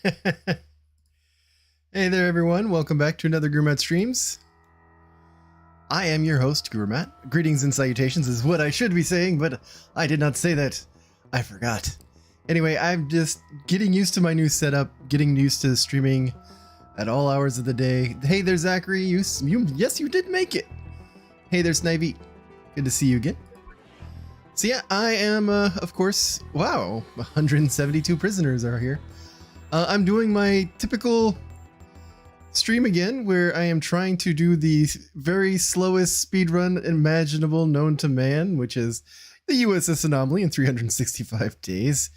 Hey there everyone, welcome back to another GuruMatt Streams. I am your host, GuruMatt. Greetings and salutations is what I should be saying, but I did not say that. I forgot. Anyway, I'm just getting used to my new setup, getting used to streaming at all hours of the day. Hey there Zachary, yes you did make it. Hey there Snivy, good to see you again. So yeah, I am, of course, wow, 172 prisoners are here. I'm doing my typical stream again, where I am trying to do the very slowest speedrun imaginable known to man, which is the USS Anomaly in 365 days.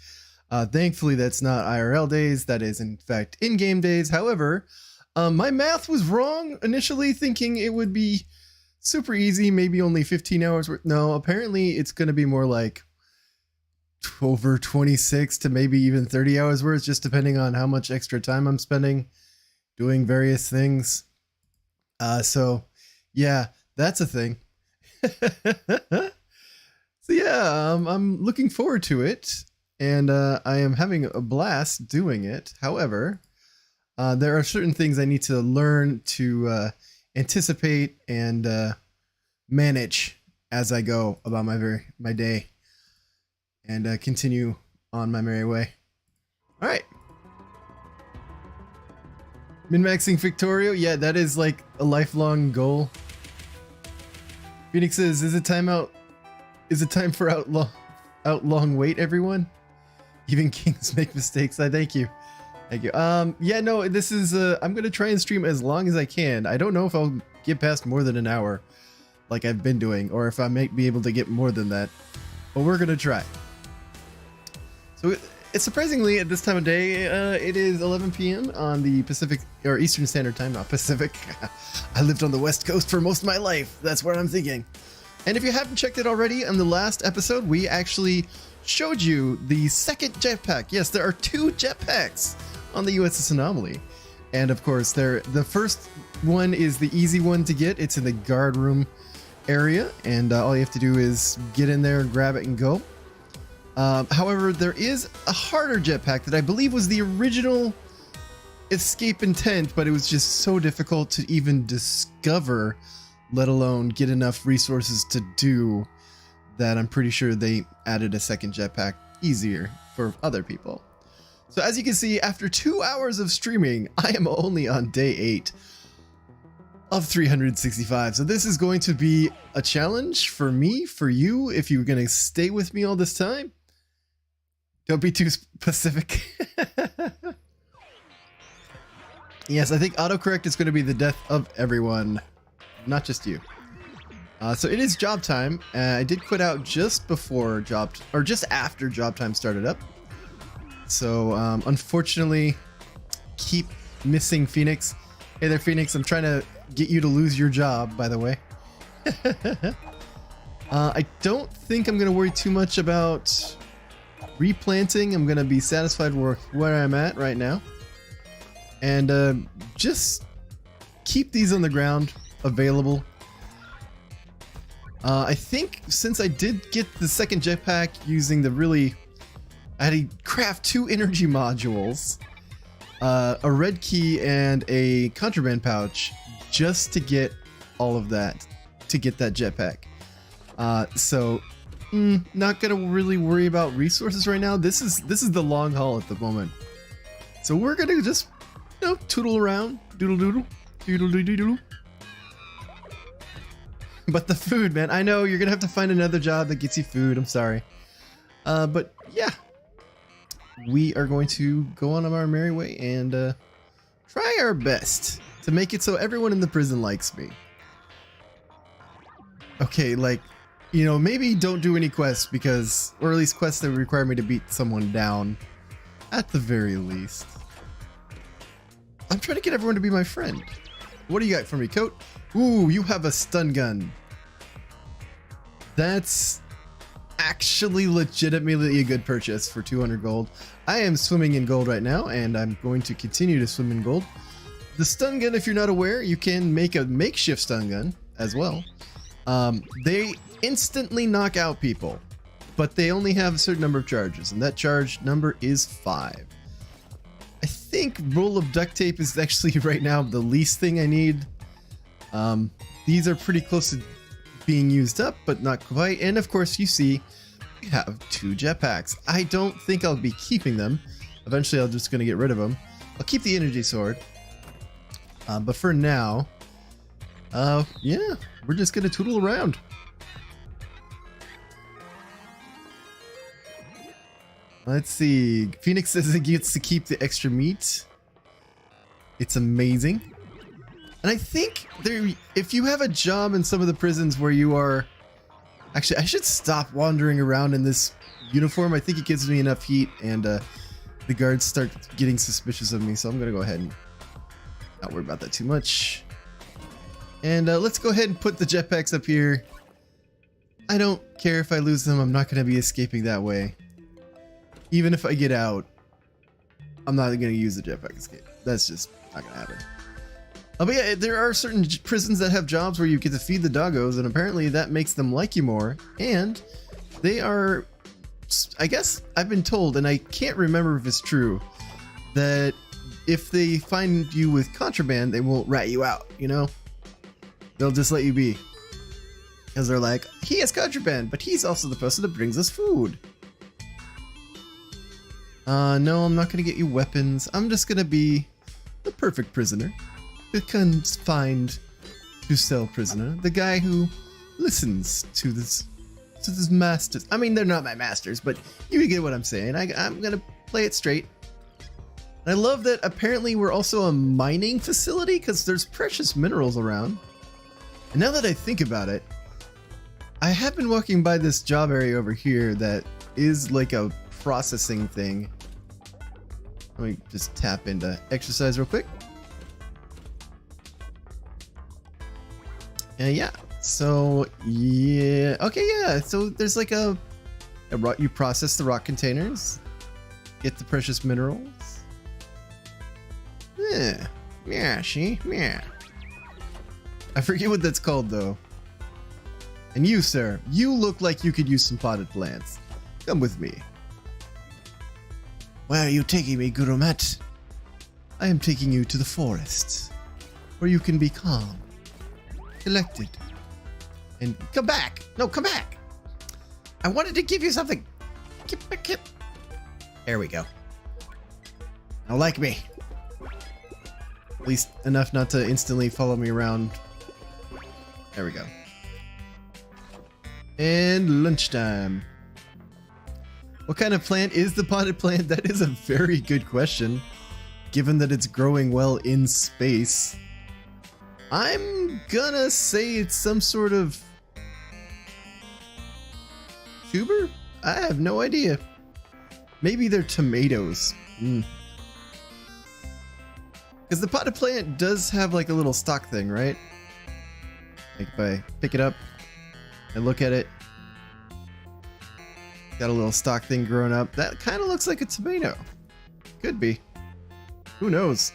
Thankfully, that's not IRL days. That is, in fact, in-game days. However, my math was wrong initially, thinking it would be super easy, maybe only 15 hours worth. No, apparently it's going to be more like over 26 to maybe even 30 hours worth, just depending on how much extra time I'm spending doing various things. So yeah, that's a thing. So yeah, I'm looking forward to it, and I am having a blast doing it. However, there are certain things I need to learn to anticipate and manage as I go about my day, and continue on my merry way. All right. Min-maxing Victorio? Yeah, that is like a lifelong goal. Phoenix says, is it time for outlong wait, everyone? Even kings make mistakes. I thank you. Thank you. Yeah, no, this is, I'm going to try and stream as long as I can. I don't know if I'll get past more than an hour like I've been doing, or if I might be able to get more than that, but we're going to try. So it's surprisingly at this time of day, it is 11 p.m. on the Pacific or Eastern Standard Time, not Pacific. I lived on the West Coast for most of my life. That's what I'm thinking. And if you haven't checked it already, in the last episode, we actually showed you the second jetpack. Yes, there are 2 jetpacks on the USS Anomaly. And of course, the first one is the easy one to get. It's in the guard room area, and all you have to do is get in there and grab it and go. However, there is a harder jetpack that I believe was the original escape intent, but it was just so difficult to even discover, let alone get enough resources to do, that I'm pretty sure they added a second jetpack easier for other people. So as you can see, after 2 hours of streaming, I am only on day 8 of 365. So this is going to be a challenge for me, for you, if you're going to stay with me all this time. Don't be too specific. Yes, I think autocorrect is going to be the death of everyone, not just you. So it is job time. I did quit out just before just after job time started up. So unfortunately, keep missing Phoenix. Hey there, Phoenix. I'm trying to get you to lose your job, by the way. I don't think I'm going to worry too much about replanting. I'm going to be satisfied with where I'm at right now. And just keep these on the ground available. I think since I did get the second jetpack using I had to craft 2 energy modules, a red key, and a contraband pouch just to get all of that, to get that jetpack. So not gonna really worry about resources right now. This is the long haul at the moment. So we're gonna just, tootle around, doodle doodle, doodle doodle doodle. But the food, man, I know you're gonna have to find another job that gets you food. I'm sorry. But yeah, we are going to go on our merry way and try our best to make it so everyone in the prison likes me. Okay, like, maybe don't do any quests, because, or at least quests that require me to beat someone down, at the very least. I'm trying to get everyone to be my friend. What do you got for me, Coat? Ooh, you have a stun gun. That's actually legitimately a good purchase for 200 gold. I am swimming in gold right now, and I'm going to continue to swim in gold. The stun gun, if you're not aware, you can make a makeshift stun gun as well. They instantly knock out people, but they only have a certain number of charges, and that charge number is 5. I think roll of duct tape is actually right now the least thing I need. These are pretty close to being used up, but not quite. And of course, you see, we have 2 jetpacks. I don't think I'll be keeping them. Eventually, I'm just going to get rid of them. I'll keep the energy sword. But for now, yeah, we're just going to tootle around. Let's see. Phoenix says it gets to keep the extra meat. It's amazing. And I think if you have a job in some of the prisons where you are... Actually, I should stop wandering around in this uniform. I think it gives me enough heat, and the guards start getting suspicious of me. So I'm going to go ahead and not worry about that too much. And let's go ahead and put the jetpacks up here. I don't care if I lose them. I'm not going to be escaping that way. Even if I get out, I'm not going to use the jetpack escape. That's just not going to happen. But yeah, there are certain prisons that have jobs where you get to feed the doggos, and apparently that makes them like you more. And they are, I guess I've been told, and I can't remember if it's true, that if they find you with contraband, they won't rat you out, you know? They'll just let you be. Because they're like, he has contraband, but he's also the person that brings us food. No, I'm not going to get you weapons. I'm just going to be the perfect prisoner. The confined to cell prisoner. The guy who listens to this masters. I mean, they're not my masters, but you get what I'm saying. I'm going to play it straight. And I love that apparently we're also a mining facility because there's precious minerals around. And now that I think about it, I have been walking by this job area over here that is like a processing thing. Let me just tap into exercise real quick. Yeah, so yeah, okay, yeah, so there's like a rock, you process the rock containers, get the precious minerals. Yeah, see, yeah. I forget what that's called though. And you, sir, you look like you could use some potted plants. Come with me. Where are you taking me, GuruMatt? I am taking you to the forest, where you can be calm, collected, and come back. No, come back. I wanted to give you something. Get back. There we go. Now like me. At least enough not to instantly follow me around. There we go. And lunchtime. What kind of plant is the potted plant? That is a very good question, given that it's growing well in space. I'm gonna say it's some sort of tuber? I have no idea. Maybe they're tomatoes. Because the potted plant does have like a little stalk thing, right? Like if I pick it up and look at it, got a little stalk thing growing up. That kind of looks like a tomato. Could be. Who knows?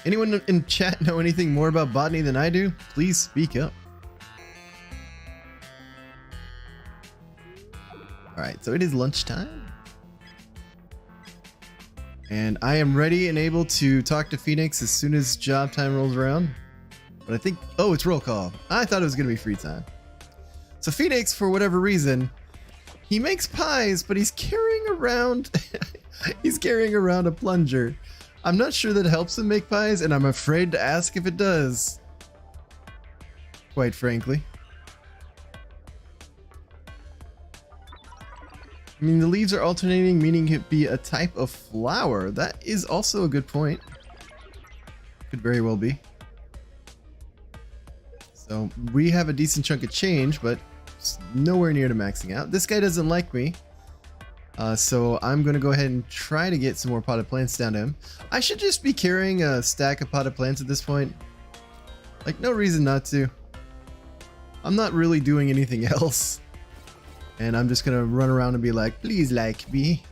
Anyone in chat know anything more about botany than I do? Please speak up. Alright, so it is lunchtime. And I am ready and able to talk to Phoenix as soon as job time rolls around. But I think... Oh, it's roll call. I thought it was going to be free time. So Phoenix, for whatever reason, he makes pies, but he's carrying around... he's carrying around a plunger. I'm not sure that helps him make pies, and I'm afraid to ask if it does. Quite frankly. I mean, the leaves are alternating, meaning it be a type of flower. That is also a good point. Could very well be. So we have a decent chunk of change, but nowhere near to maxing out. This guy doesn't like me. So I'm going to go ahead and try to get some more potted plants down to him. I should just be carrying a stack of potted plants at this point. Like, no reason not to. I'm not really doing anything else. And I'm just going to run around and be like, please like me.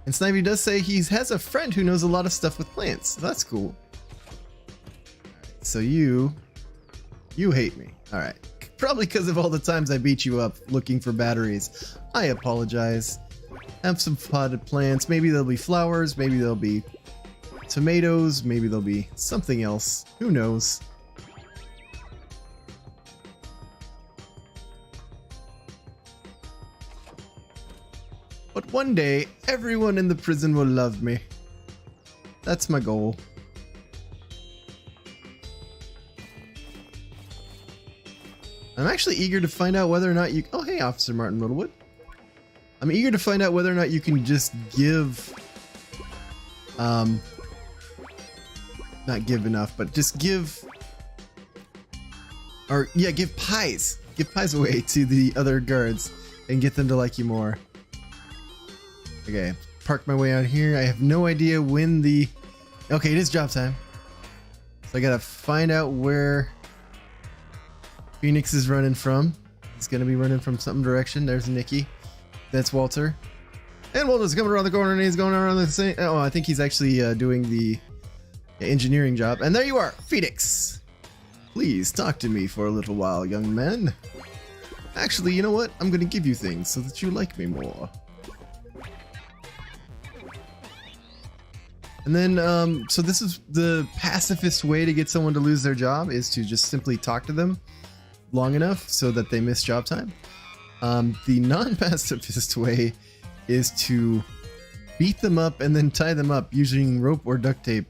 And Snivy does say he has a friend who knows a lot of stuff with plants. So that's cool. So you hate me. All right. Probably because of all the times I beat you up looking for batteries. I apologize. have some potted plants. Maybe there'll be flowers, maybe there'll be tomatoes, maybe there'll be something else. Who knows? But one day, everyone in the prison will love me. That's my goal. I'm actually eager to find out whether or not you... Oh, hey, Officer Martin Littlewood. I'm eager to find out whether or not you can just give... not give enough, but just give... Or, yeah, give pies. Give pies away to the other guards and get them to like you more. Okay, park my way out here. I have no idea when the... Okay, it is job time. So I gotta find out where Phoenix is running from. He's gonna be running from some direction. There's Nikki. That's Walter. And Walter's coming around the corner and he's going around the same... Oh, I think he's actually doing the engineering job. And there you are, Phoenix. Please talk to me for a little while, young man. Actually, you know what? I'm gonna give you things so that you like me more. And then, so this is the pacifist way to get someone to lose their job, is to just simply talk to them long enough so that they miss job time. The non-pacifist way is to beat them up and then tie them up using rope or duct tape.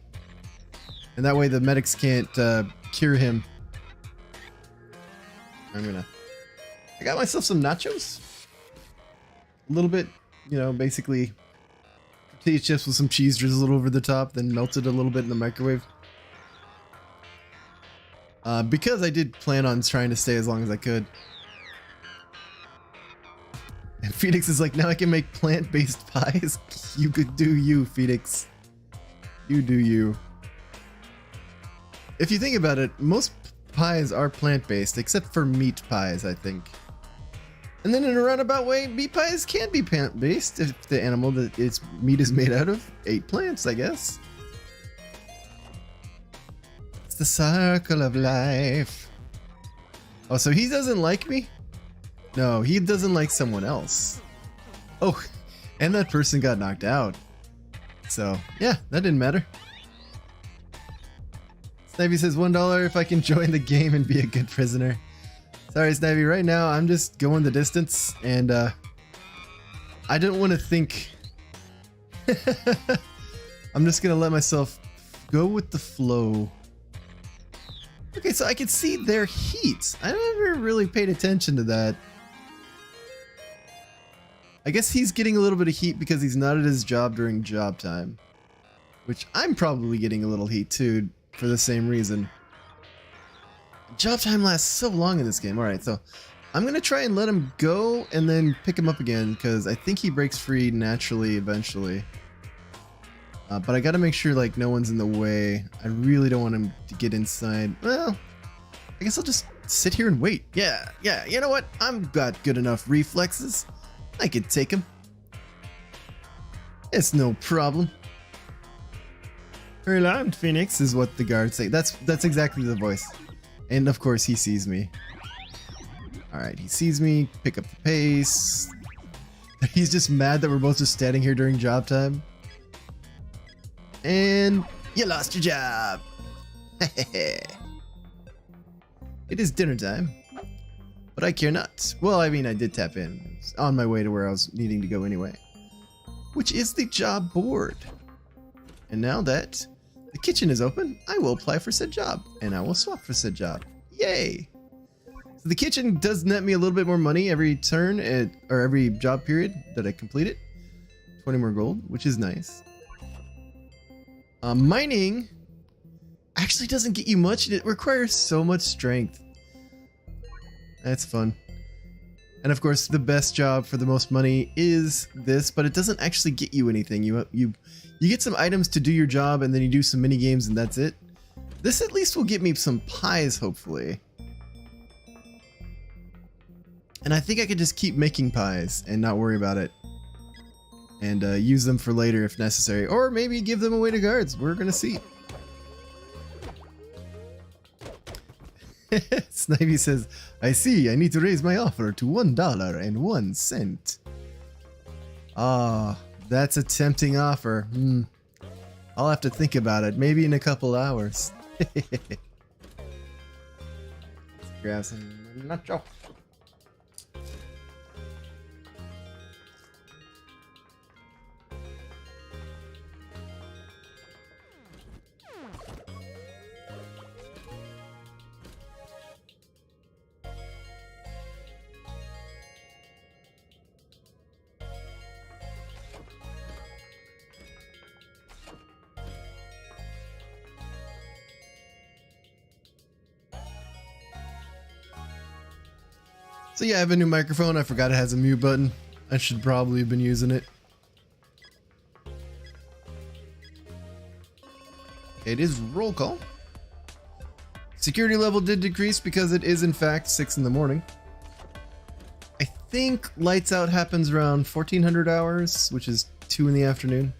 And that way the medics can't cure him. I got myself some nachos. A little bit, you know, basically potato chips with some cheese drizzled over the top, then melted a little bit in the microwave. Because I did plan on trying to stay as long as I could. And Phoenix is like, now I can make plant-based pies. You could do you, Phoenix. You do you. If you think about it, most pies are plant-based, except for meat pies, I think. And then in a roundabout way, meat pies can be plant-based if the animal that its meat is made out of ate plants, I guess. It's the circle of life. Oh, so he doesn't like me? No, he doesn't like someone else. Oh, and that person got knocked out. So, yeah, that didn't matter. Snivy says $1 if I can join the game and be a good prisoner. Sorry, Snivy, right now I'm just going the distance, and I didn't want to think. I'm just gonna let myself go with the flow. Okay, so I can see their heat. I never really paid attention to that. I guess he's getting a little bit of heat because he's not at his job during job time. Which I'm probably getting a little heat too, for the same reason. Job time lasts so long in this game. Alright, so I'm going to try and let him go and then pick him up again, because I think he breaks free naturally eventually. But I got to make sure like no one's in the way. I really don't want him to get inside. Well, I guess I'll just sit here and wait. Yeah, you know what? I've got good enough reflexes. I could take him. It's no problem. You're alarmed, Phoenix, is what the guards say. That's exactly the voice. And of course he sees me. Alright, he sees me, pick up the pace. He's just mad that we're both just standing here during job time. And you lost your job. It is dinner time. But I care not. Well, I mean, I did tap in. It's on my way to where I was needing to go anyway. Which is the job board. And now that the kitchen is open, I will apply for said job. And I will swap for said job. Yay! So the kitchen does net me a little bit more money every turn, or every job period that I complete it. 20 more gold, which is nice. Mining actually doesn't get you much. It requires so much strength. That's fun. And of course, the best job for the most money is this, but it doesn't actually get you anything. You get some items to do your job, and then you do some mini games, and that's it. This at least will get me some pies, hopefully. And I think I could just keep making pies and not worry about it. And use them for later if necessary. Or maybe give them away to guards. We're gonna see. Snivy says, I see, I need to raise my offer to $1.01. Ah, that's a tempting offer. I'll have to think about it. Maybe in a couple hours. Grab some nacho. So yeah, I have a new microphone. I forgot it has a mute button. I should probably have been using it. It is roll call. Security level did decrease because it is in fact 6 in the morning. I think lights out happens around 1400 hours, which is 2 in the afternoon.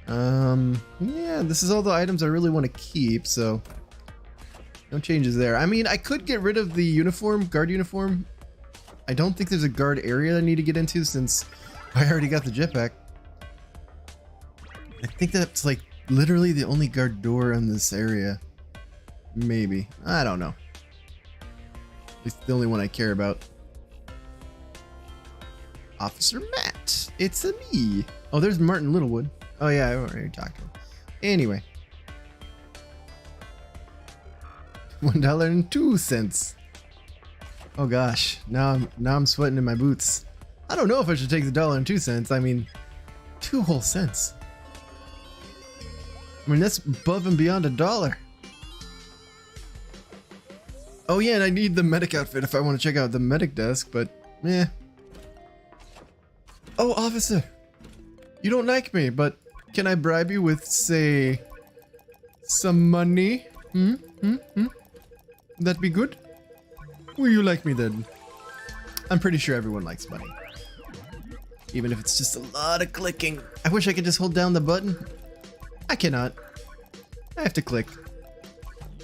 Yeah, this is all the items I really want to keep, so no changes there. I mean, I could get rid of the uniform, guard uniform. I don't think there's a guard area I need to get into since I already got the jetpack. I think that's like literally the only guard door in this area. Maybe. I don't know. It's the only one I care about. Officer Matt. It's a me. Oh, there's Martin Littlewood. Oh yeah, I already talked to him. Anyway. $1.02. Oh gosh, now I'm sweating in my boots. I don't know if I should take the $1.02. I mean, 2 whole cents. I mean, that's above and beyond $1. Oh yeah, and I need the medic outfit if I want to check out the medic desk, but eh. Oh, officer, you don't like me, but can I bribe you with, say, some money? That'd be good? Will you like me then? I'm pretty sure everyone likes money. Even if it's just a lot of clicking. I wish I could just hold down the button. I cannot. I have to click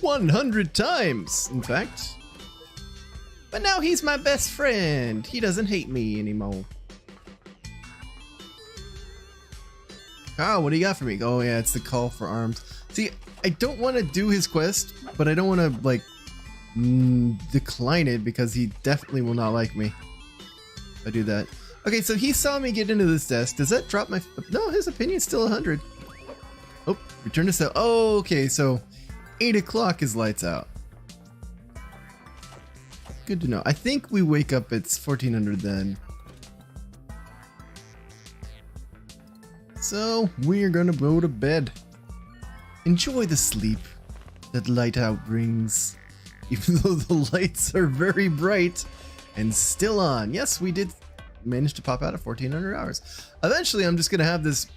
100 times, in fact. But now he's my best friend. He doesn't hate me anymore. Oh, what do you got for me? Oh yeah, it's the call for arms. See, I don't want to do his quest, but I don't want to, like, decline it because he definitely will not like me if I do that. Okay, so he saw me get into this desk. Does that drop my... No, his opinion's still 100. Oh, return to cell. Oh, okay, so 8 o'clock is lights out. Good to know. I think we wake up at 1400 then. So we're gonna go to bed. Enjoy the sleep that light out brings. Even though the lights are very bright and still on. Yes, we did manage to pop out at 1400 hours. Eventually, I'm just going to have this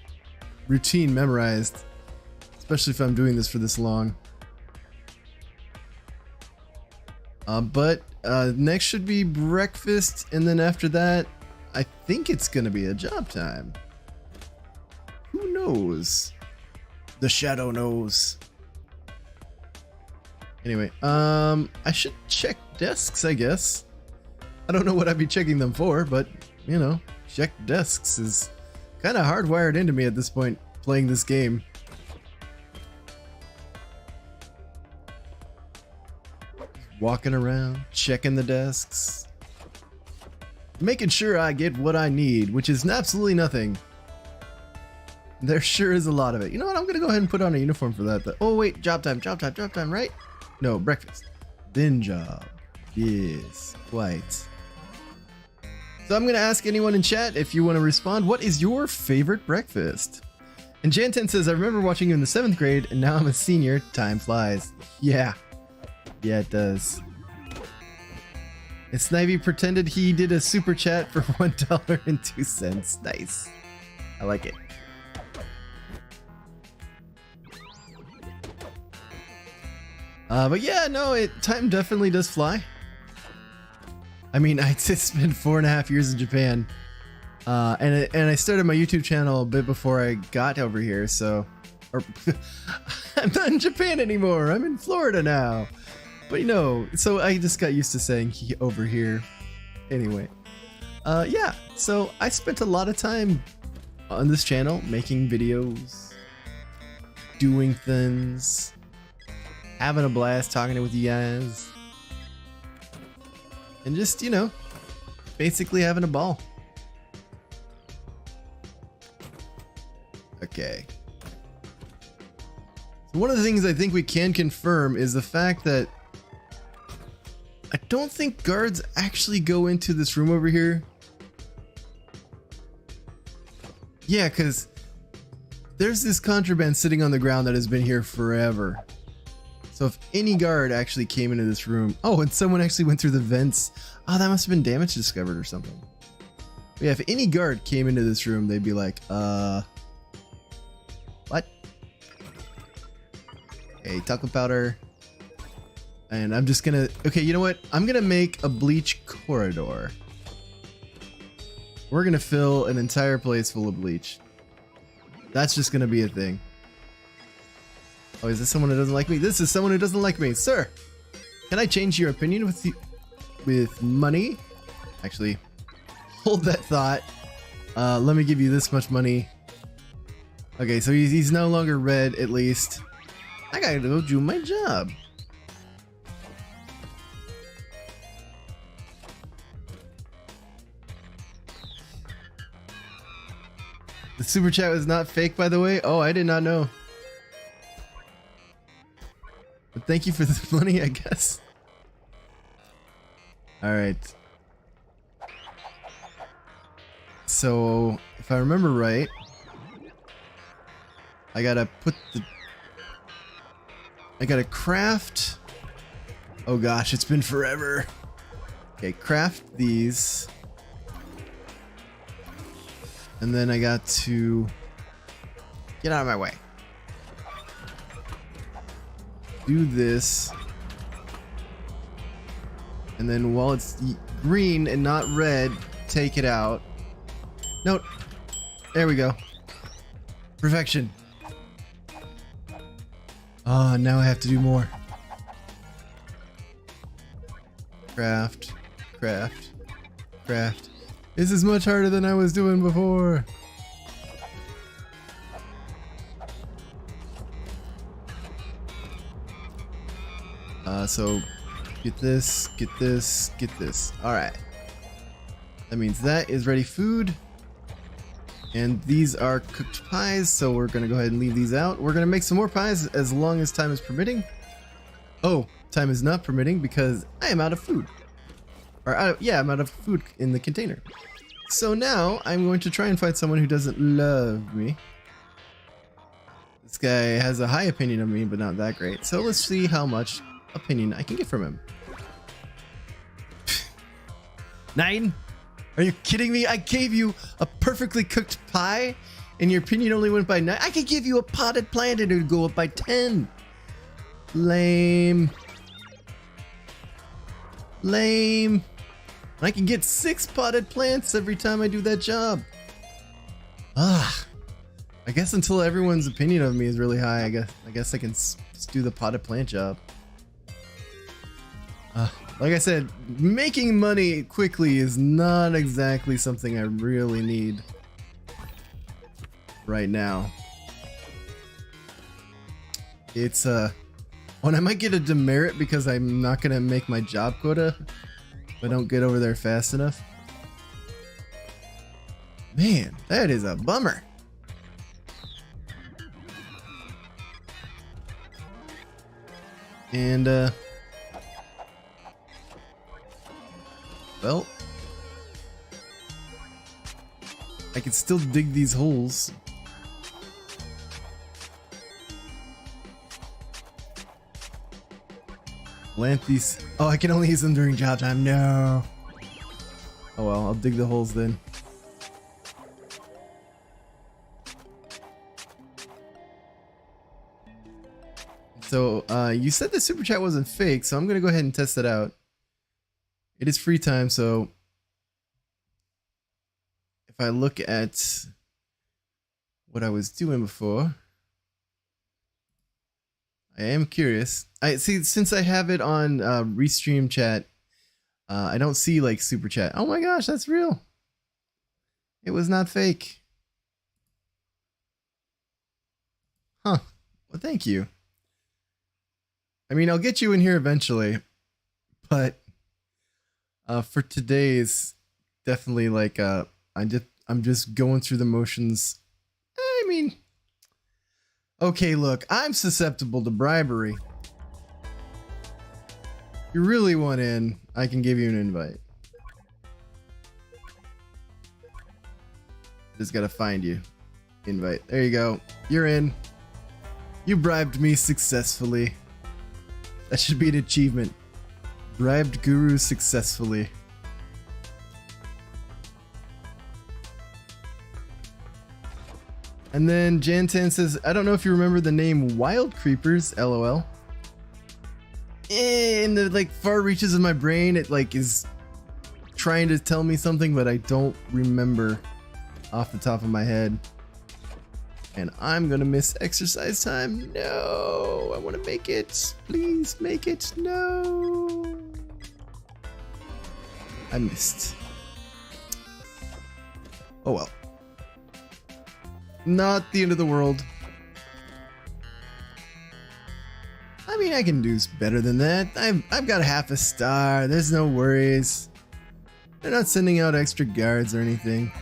routine memorized, especially if I'm doing this for this long. But next should be breakfast, and then after that, I think it's going to be a job time. Who knows? The shadow knows. Anyway, I should check desks, I guess. I don't know what I'd be checking them for, but, you know, check desks is kind of hardwired into me at this point, playing this game. Walking around, checking the desks. Making sure I get what I need, which is absolutely nothing. There sure is a lot of it. You know what, I'm gonna go ahead and put on a uniform for that. Oh wait, job time, right? No, breakfast. Then job. Yes, quite. So I'm going to ask anyone in chat if you want to respond. What is your favorite breakfast? And Jan10 says, I remember watching you in the 7th grade and now I'm a senior. Time flies. Yeah. Yeah, it does. And Snivy pretended he did a super chat for $1.02. Nice. I like it. But yeah, no, time definitely does fly. I mean, I did spend 4.5 years in Japan, and I started my YouTube channel a bit before I got over here. So, I'm not in Japan anymore. I'm in Florida now. But you know, so I just got used to saying over here. Anyway, Yeah, so I spent a lot of time on this channel making videos, doing things, having a blast talking with you guys, and just, you know, basically having a ball. Okay. So one of the things I think we can confirm is the fact that I don't think guards actually go into this room over here. Yeah, because there's this contraband sitting on the ground that has been here forever. So if any guard actually came into this room... Oh, and someone actually went through the vents. Oh, that must have been damage discovered or something. But yeah, if any guard came into this room, they'd be like, what? Okay, talcum powder. And I'm just gonna... Okay, you know what? I'm gonna make a bleach corridor. We're gonna fill an entire place full of bleach. That's just gonna be a thing. Oh, is this someone who doesn't like me? This is someone who doesn't like me. Sir, can I change your opinion with money? Actually, hold that thought. Let me give you this much money. Okay, so he's no longer red, at least. I gotta go do my job. The super chat was not fake, by the way. Oh, I did not know. But thank you for the money, I guess. Alright. So, if I remember right, I gotta craft... Oh gosh, it's been forever. Okay, craft these. And then I got to... Get out of my way. Do this, and then while it's green and not red, take it out. No, there we go. Perfection. Ah, now I have to do more. Craft, craft, craft. This is much harder than I was doing before. So get this, get this, get this. All right. That means that is ready food. And these are cooked pies, so we're gonna go ahead and leave these out. We're gonna make some more pies as long as time is permitting. Oh, time is not permitting because I am out of food. Or yeah, I'm out of food in the container. So now I'm going to try and find someone who doesn't love me. This guy has a high opinion of me, but not that great. So let's see how much opinion I can get from him. 9? Are you kidding me? I gave you a perfectly cooked pie and your opinion only went by 9. I could give you a potted plant and it would go up by 10. Lame. Lame. I can get 6 potted plants every time I do that job. Ah. I guess until everyone's opinion of me is really high, I guess I can just do the potted plant job. Like I said, making money quickly is not exactly something I really need right now. It's when I might get a demerit because I'm not gonna make my job quota if I don't get over there fast enough. Man, that is a bummer. And well, I can still dig these holes. Plant these. Oh, I can only use them during job time. No. Oh well, I'll dig the holes then. So, you said the super chat wasn't fake, so I'm gonna go ahead and test it out. It is free time, so if I look at what I was doing before, I am curious. I see, since I have it on Restream chat, I don't see like super chat. Oh my gosh, that's real. It was not fake. Huh. Well, thank you. I mean, I'll get you in here eventually, but for today's definitely like I'm just going through the motions. I mean, okay, look, I'm susceptible to bribery. You really want in, I can give you an invite. Just gotta find you. Invite. There you go. You're in. You bribed me successfully. That should be an achievement. Bribed Guru successfully. And then Jantan says, I don't know if you remember the name Wild Creepers, LOL. In the like far reaches of my brain, it like is trying to tell me something, but I don't remember off the top of my head. And I'm gonna miss exercise time. No, I want to make it. Please make it. No. I missed. Oh well. Not the end of the world. I mean, I can do better than that. I've got half a star. There's no worries. They're not sending out extra guards or anything.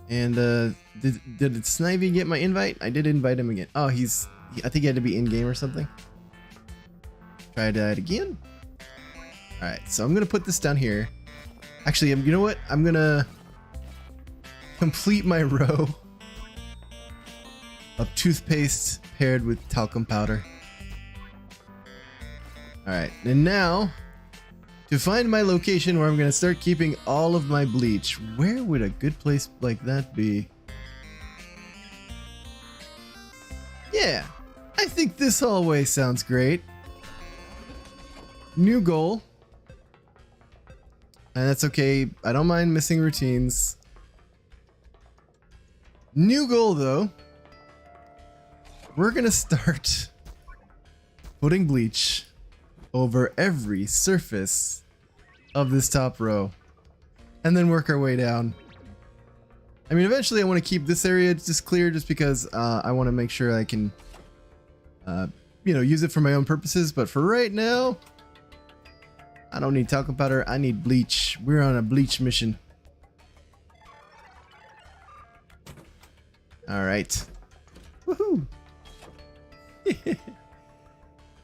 And did Snivy get my invite? I did invite him again. Oh, I think he had to be in game or something. Try that again. All right, so I'm gonna put this down here. Actually, you know what? I'm gonna complete my row of toothpaste paired with talcum powder. All right, and now to find my location where I'm gonna start keeping all of my bleach. Where would a good place like that be? Yeah, I think this hallway sounds great. New goal. And that's okay. I don't mind missing routines. New goal though. We're gonna start putting bleach over every surface of this top row and then work our way down. I mean, eventually I want to keep this area just clear just because I want to make sure I can use it for my own purposes, but for right now I don't need talcum powder, I need bleach. We're on a bleach mission. Alright. Woohoo!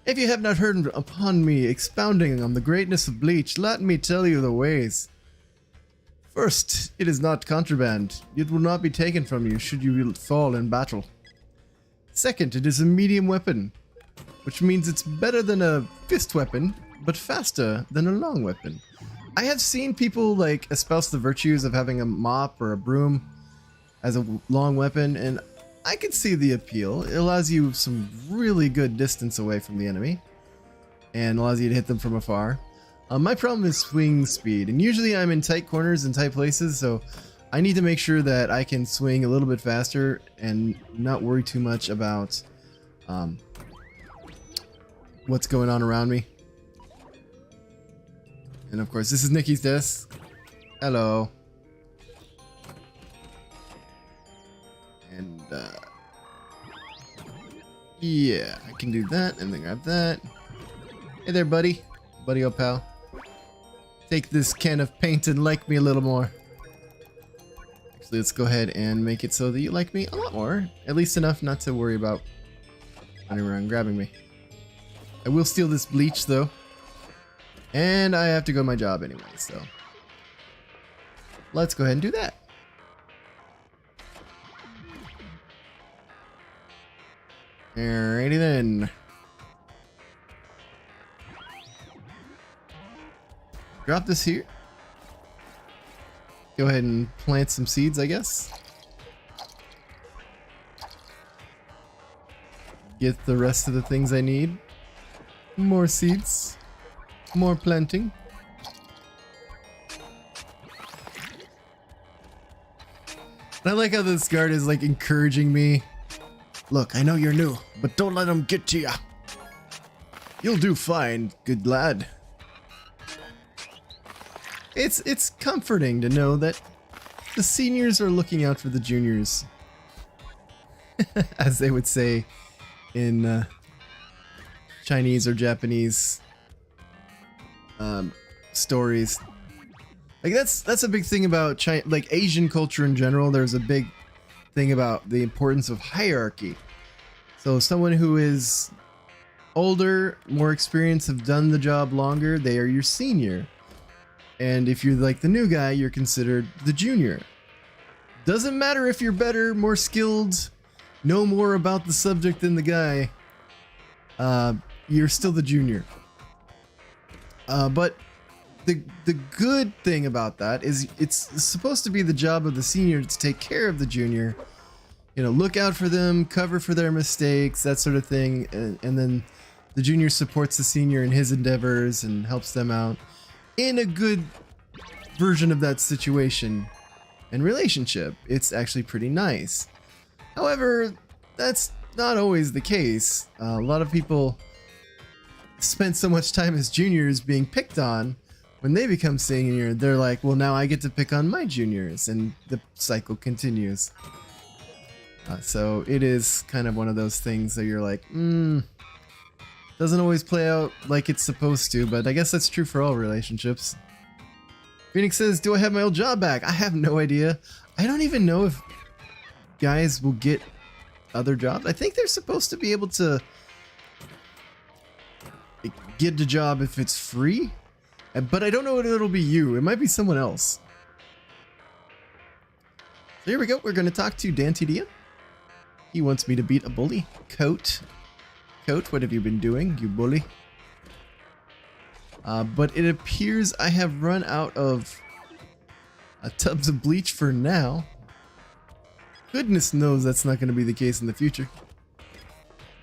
If you have not heard upon me expounding on the greatness of bleach, let me tell you the ways. First, it is not contraband. It will not be taken from you should you fall in battle. Second, it is a medium weapon, which means it's better than a fist weapon, but faster than a long weapon. I have seen people like espouse the virtues of having a mop or a broom as a long weapon, and I can see the appeal. It allows you some really good distance away from the enemy and allows you to hit them from afar. My problem is swing speed, and usually I'm in tight corners and tight places, so I need to make sure that I can swing a little bit faster and not worry too much about what's going on around me. And of course, this is Nikki's desk. Hello. And yeah, I can do that and then grab that. Hey there, buddy. Buddy, oh pal. Take this can of paint and like me a little more. Actually, let's go ahead and make it so that you like me a lot more. At least enough not to worry about running around grabbing me. I will steal this bleach though. And I have to go to my job anyway, so let's go ahead and do that. Alrighty then. Drop this here. Go ahead and plant some seeds, I guess. Get the rest of the things I need. More seeds. More planting. And I like how this guard is like encouraging me. Look, I know you're new, but don't let them get to ya. You'll do fine, good lad. it's comforting to know that the seniors are looking out for the juniors, as they would say in Chinese or Japanese stories. Like that's a big thing about China, like Asian culture in general. There's a big thing about the importance of hierarchy. So someone who is older, more experienced, have done the job longer, they are your senior. And if you're like the new guy, you're considered the junior. Doesn't matter if you're better, more skilled, know more about the subject than the guy, you're still the junior. But the good thing about that is it's supposed to be the job of the senior to take care of the junior, you know, look out for them, cover for their mistakes, that sort of thing, and then the junior supports the senior in his endeavors and helps them out in a good version of that situation and relationship. It's actually pretty nice. However, that's not always the case. A lot of people spend so much time as juniors being picked on. When they become senior, they're like, well, now I get to pick on my juniors, and the cycle continues. So it is kind of one of those things that you're like, doesn't always play out like it's supposed to, but I guess that's true for all relationships. Phoenix says, do I have my old job back? I have no idea. I don't even know if guys will get other jobs. I think they're supposed to be able to get the job if it's free, but I don't know if it'll be you. It might be someone else. So here we go. We're going to talk to Dantidia. He wants me to beat a bully. Coat, what have you been doing, you bully? But it appears I have run out of tubs of bleach for now. Goodness knows that's not going to be the case in the future.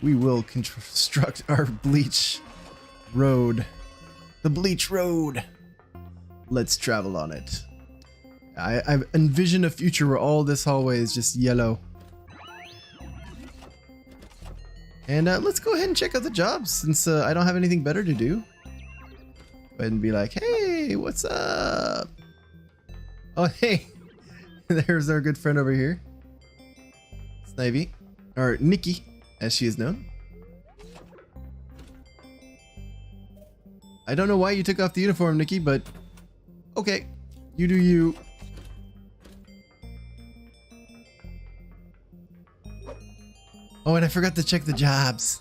We will construct our bleach road. The bleach road. Let's travel on it. I envision a future where all this hallway is just yellow. And let's go ahead and check out the jobs since I don't have anything better to do. Go ahead and be like, hey, what's up? Oh, hey, there's our good friend over here. Snivy, or Nikki, as she is known. I don't know why you took off the uniform, Nikki, but okay, you do you. Oh, and I forgot to check the jobs.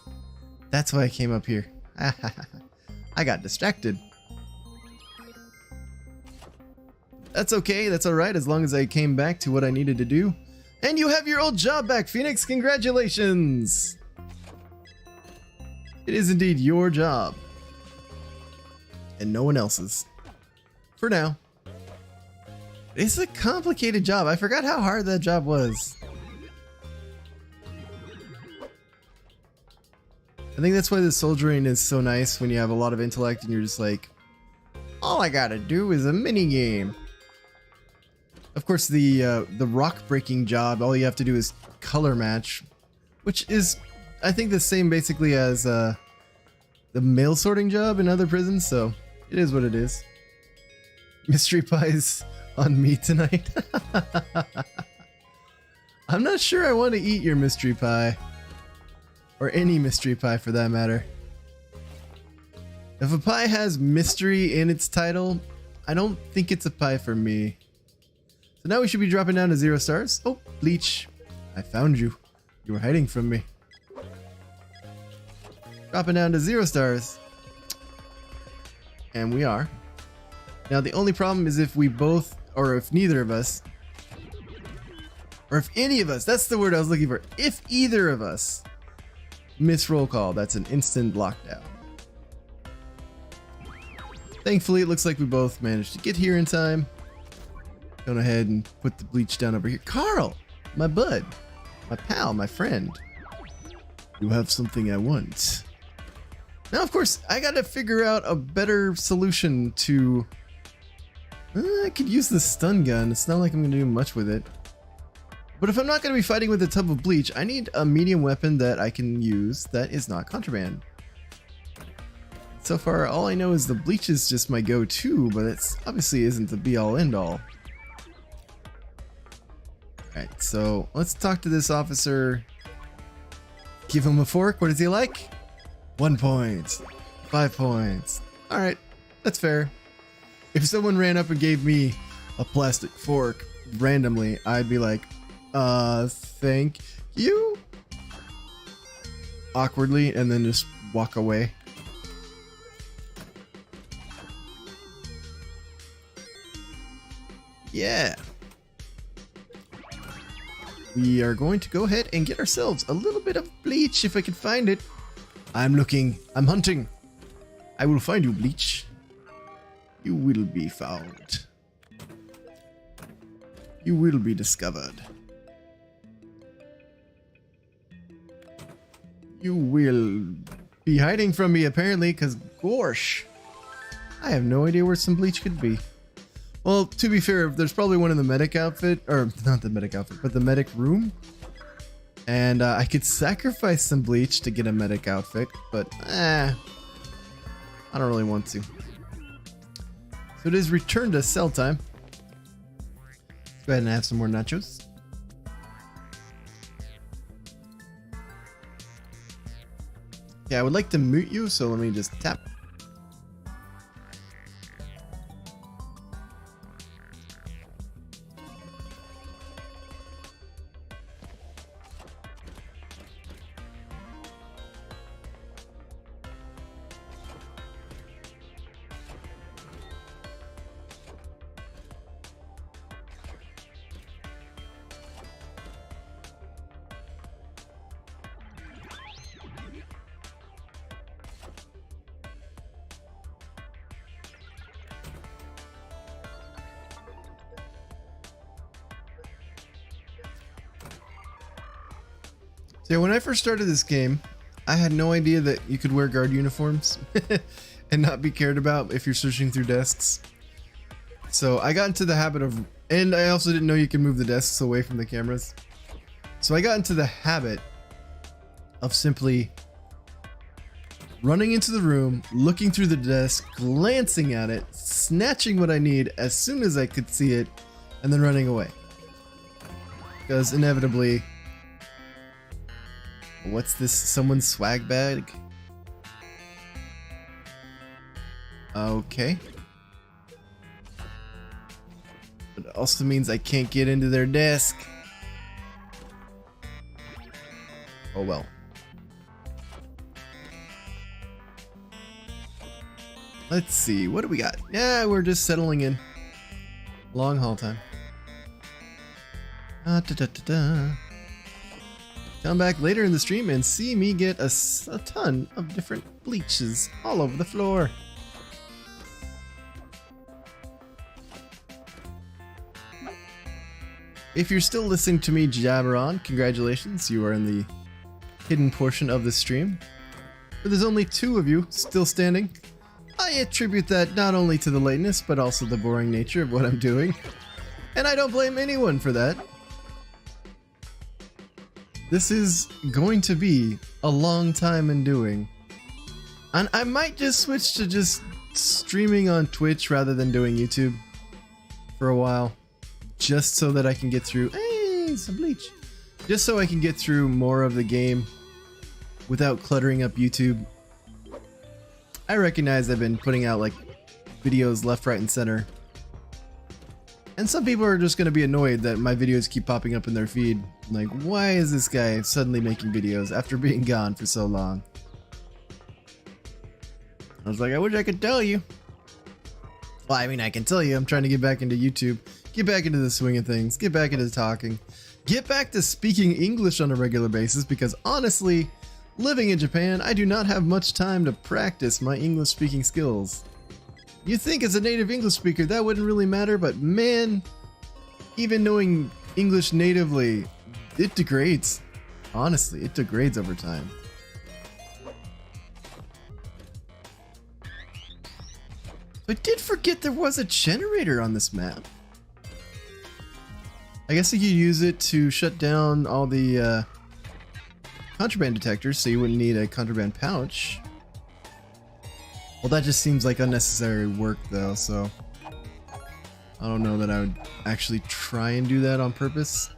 That's why I came up here. I got distracted. That's okay, that's alright, as long as I came back to what I needed to do. And you have your old job back, Phoenix! Congratulations! It is indeed your job. And no one else's. For now. It's a complicated job. I forgot how hard that job was. I think that's why the soldiering is so nice when you have a lot of intellect and you're just like, all I gotta do is a mini game. Of course, the rock breaking job, all you have to do is color match, which is, I think, the same basically as the mail sorting job in other prisons. So it is what it is. Mystery pies on me tonight. I'm not sure I want to eat your mystery pie. Or any mystery pie for that matter. If a pie has mystery in its title, I don't think it's a pie for me. So now we should be dropping down to 0 stars. Oh, Bleach. I found you. You were hiding from me. Dropping down to 0 stars. And we are. Now the only problem is if we both, or if neither of us, or if any of us, that's the word I was looking for. If either of us miss roll call, that's an instant lockdown. Thankfully, it looks like we both managed to get here in time. Go ahead and put the bleach down over here. Carl, my bud, my pal, my friend. You have something I want. Now, of course, I gotta figure out a better solution to... I could use the stun gun. It's not like I'm gonna do much with it. But if I'm not going to be fighting with a tub of bleach, I need a medium weapon that I can use that is not contraband. So far, all I know is the bleach is just my go-to, but it's obviously isn't the be-all end-all. Alright, so let's talk to this officer. Give him a fork. What does he like? 1 point. 5 points. Alright, that's fair. If someone ran up and gave me a plastic fork randomly, I'd be like, thank you? Awkwardly, and then just walk away. Yeah. We are going to go ahead and get ourselves a little bit of bleach if I can find it. I'm looking. I'm hunting. I will find you, bleach. You will be found. You will be discovered. You will be hiding from me apparently, because gosh, I have no idea where some bleach could be. Well, to be fair, there's probably one in the medic outfit, or not the medic outfit, but the medic room. And I could sacrifice some bleach to get a medic outfit, but I don't really want to. So it is return to cell time. Let's go ahead and have some more nachos. Yeah, I would like to mute you, so let me just tap. So yeah, when I first started this game, I had no idea that you could wear guard uniforms and not be cared about if you're searching through desks. So I got into the habit of, and I also didn't know you could move the desks away from the cameras. So I got into the habit of simply running into the room, looking through the desk, glancing at it, snatching what I need as soon as I could see it, and then running away. Because inevitably, what's this? Someone's swag bag? Okay. But it also means I can't get into their desk. Oh well. Let's see, what do we got? Yeah, we're just settling in. Long haul time. Come back later in the stream and see me get a ton of different bleaches all over the floor. If you're still listening to me jabber on, congratulations, you are in the hidden portion of the stream. But there's only 2 of you still standing. I attribute that not only to the lateness, but also the boring nature of what I'm doing. And I don't blame anyone for that. This is going to be a long time in doing. And I might just switch to just streaming on Twitch rather than doing YouTube for a while. Just so that I can get through, hey, some bleach. Just so I can get through more of the game without cluttering up YouTube. I recognize I've been putting out like videos left, right, and center. And some people are just going to be annoyed that my videos keep popping up in their feed. Like, why is this guy suddenly making videos after being gone for so long? I was like, I wish I could tell you. Well, I mean, I can tell you, I'm trying to get back into YouTube. Get back into the swing of things. Get back into talking. Get back to speaking English on a regular basis because honestly, living in Japan, I do not have much time to practice my English speaking skills. You'd think as a native English speaker that wouldn't really matter, but man, even knowing English natively, it degrades. Honestly, it degrades over time. I did forget there was a generator on this map. I guess you could use it to shut down all the contraband detectors so you wouldn't need a contraband pouch. Well, that just seems like unnecessary work though, so I don't know that I would actually try and do that on purpose.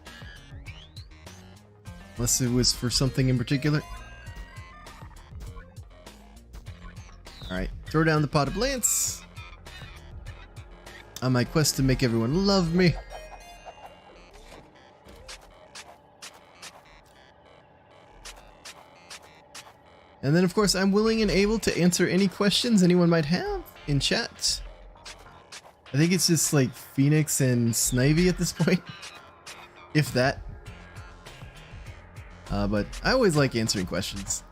Unless it was for something in particular. Alright, throw down the pot of lance. On my quest to make everyone love me. And then of course I'm willing and able to answer any questions anyone might have in chat. I think it's just like Phoenix and Snivy at this point. If that. But I always like answering questions.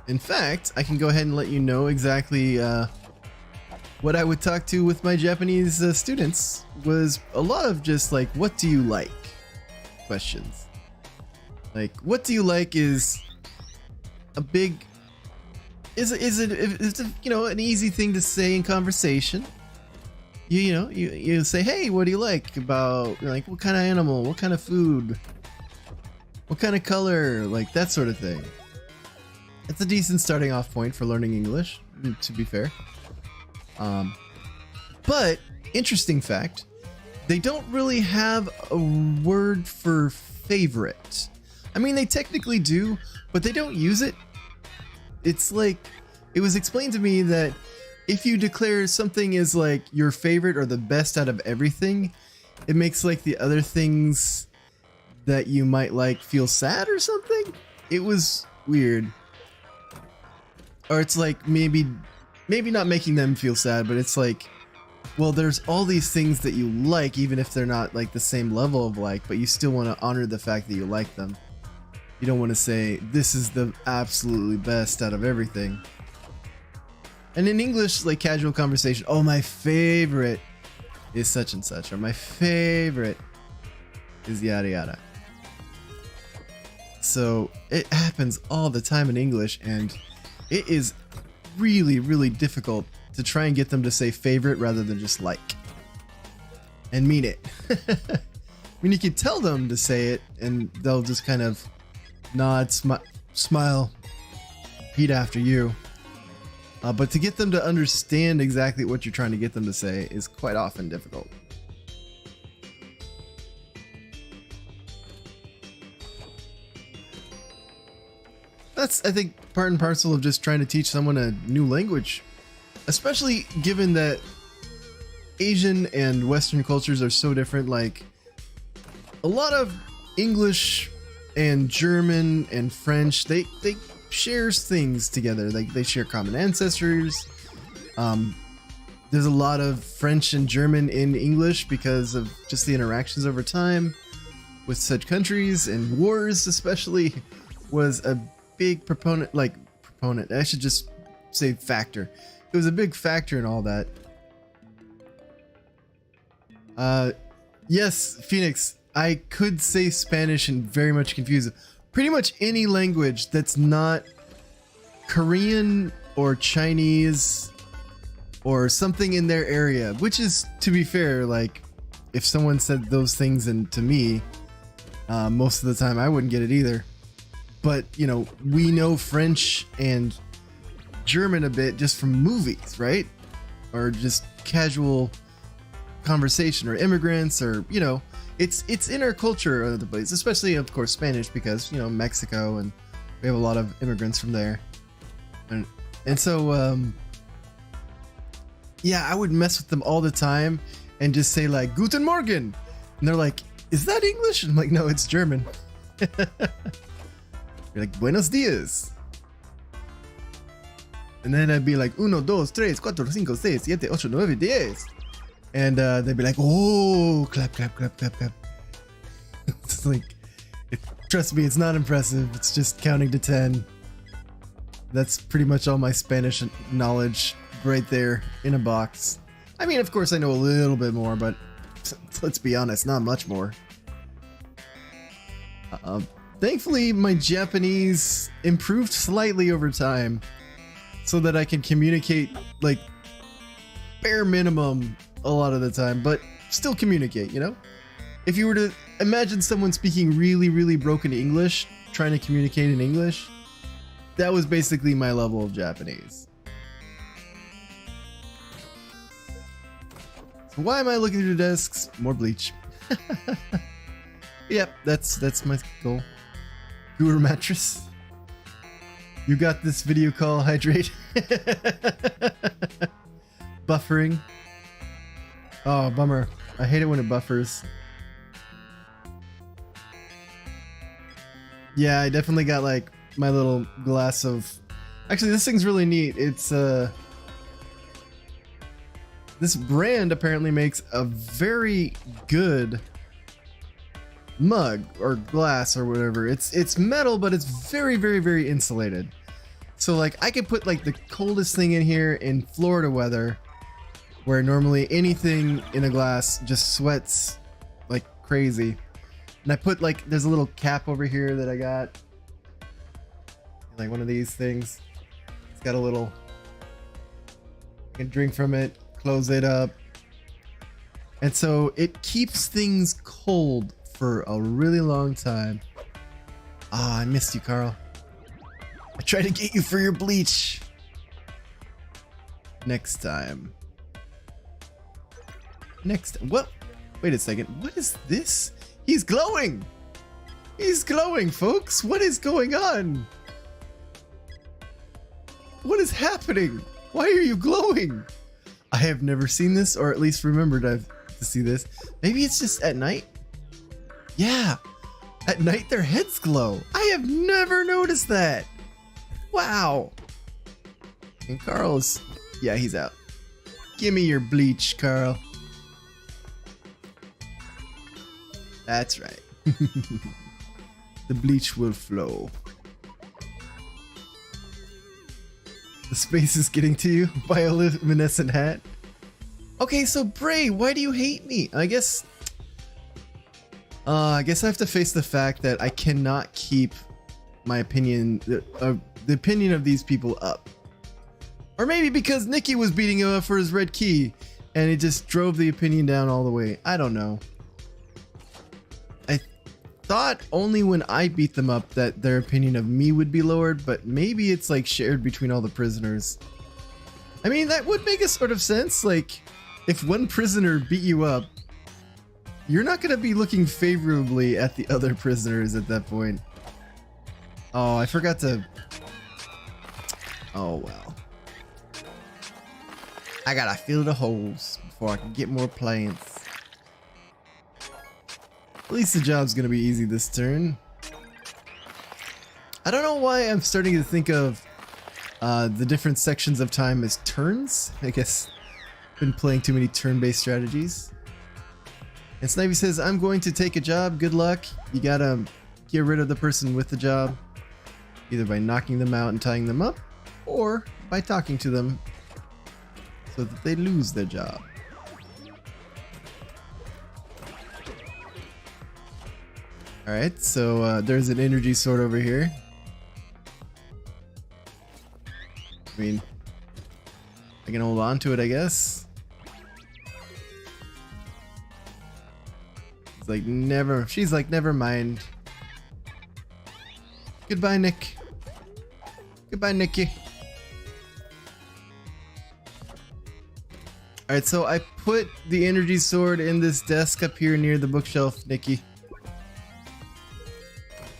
In fact, I can go ahead and let you know exactly what I would talk to with my Japanese students was a lot of just like, what do you like? Questions. Like, what do you like is a big, is it you know, an easy thing to say in conversation. You say, hey, what do you like about, like, what kind of animal, what kind of food, what kind of color, like that sort of thing. It's a decent starting off point for learning English, to be fair. But interesting fact, they don't really have a word for favorite. I mean, they technically do, but they don't use it. It's like, it was explained to me that if you declare something as like your favorite or the best out of everything, it makes like the other things that you might like feel sad or something. It was weird. Or it's like maybe not making them feel sad, but it's like, well, there's all these things that you like, even if they're not like the same level of like, but you still want to honor the fact that you like them. You don't want to say, this is the absolutely best out of everything. And in English, like casual conversation, oh, my favorite is such and such, or my favorite is yada yada. So it happens all the time in English, and it is really, really difficult to try and get them to say favorite rather than just like. And mean it. I mean, you can tell them to say it, and they'll just kind of nod, smile, repeat after you. But to get them to understand exactly what you're trying to get them to say is quite often difficult. That's, I think, part and parcel of just trying to teach someone a new language. Especially given that Asian and Western cultures are so different. Like, a lot of English and German and French, they share things together. Like, they share common ancestors. There's a lot of French and German in English because of just the interactions over time with such countries, and wars especially was a big proponent, I should just say factor. It was a big factor in all that. Yes, Phoenix, I could say Spanish and very much confuse it. Pretty much any language that's not Korean or Chinese or something in their area, which is, to be fair, like, if someone said those things to me, most of the time I wouldn't get it either. But, you know, we know French and German a bit just from movies, right? Or just casual conversation, or immigrants, or, you know, it's in our culture of the place, especially, of course, Spanish, because, you know, Mexico, and we have a lot of immigrants from there. And so, yeah, I would mess with them all the time and just say, like, Guten Morgen. And they're like, is that English? And I'm like, no, it's German. You're like, Buenos dias. And then I'd be like, 1, 2, 3, 4, 5, 6, 7, 8, 9, 10. And they'd be like, oh, clap, clap, clap, clap, clap. It's like, trust me, it's not impressive. It's just counting to 10. That's pretty much all my Spanish knowledge right there in a box. I mean, of course, I know a little bit more, but let's be honest, not much more. Thankfully, my Japanese improved slightly over time so that I can communicate, like, bare minimum a lot of the time, but still communicate, you know? if you were to imagine someone speaking really, really broken English, trying to communicate in English, that was basically my level of Japanese. So why am I looking through desks? More bleach. Yep, that's my goal. Guru mattress. You got this video call, hydrate. Buffering. Oh, bummer. I hate it when it buffers. Yeah, I definitely got like my little glass of... Actually, this thing's really neat. It's this brand apparently makes a very good mug or glass or whatever. It's metal, but it's very, very, very insulated. So like I could put like the coldest thing in here in Florida weather, where normally anything in a glass just sweats like crazy. And I put like, there's a little cap over here that I got, like one of these things. It's got a little, I can drink from it, close it up. And so it keeps things cold for a really long time. Ah, I missed you, Carl. I tried to get you for your bleach. Next time. What? Wait a second. What is this? He's glowing. He's glowing, folks. What is going on? What is happening? Why are you glowing? I have never seen this, or at least remembered to see this. Maybe it's just at night? Yeah. At night their heads glow. I have never noticed that. Wow. And Carl's... Yeah, he's out. Give me your bleach, Carl. That's right. The bleach will flow. The space is getting to you. Bioluminescent hat. Okay, so Bray, why do you hate me? I guess I have to face the fact that I cannot keep my opinion, the opinion of these people up. Or maybe because Nikki was beating him up for his red key, and it just drove the opinion down all the way. I don't know. I thought only when I beat them up that their opinion of me would be lowered, but maybe it's like shared between all the prisoners. I mean, that would make a sort of sense. Like, if one prisoner beat you up, you're not going to be looking favorably at the other prisoners at that point. Oh, I forgot to... Oh, well. I gotta fill the holes before I can get more plants. At least the job's gonna be easy this turn. I don't know why I'm starting to think of the different sections of time as turns. I guess I've been playing too many turn-based strategies. And Snivy says, I'm going to take a job. Good luck. You gotta get rid of the person with the job, either by knocking them out and tying them up, or by talking to them so that they lose their job. Alright, so there's an energy sword over here. I mean, I can hold on to it, I guess. It's like, never. She's like, never mind. Goodbye, Nick. Goodbye, Nikki. Alright, so I put the energy sword in this desk up here near the bookshelf, Nikki.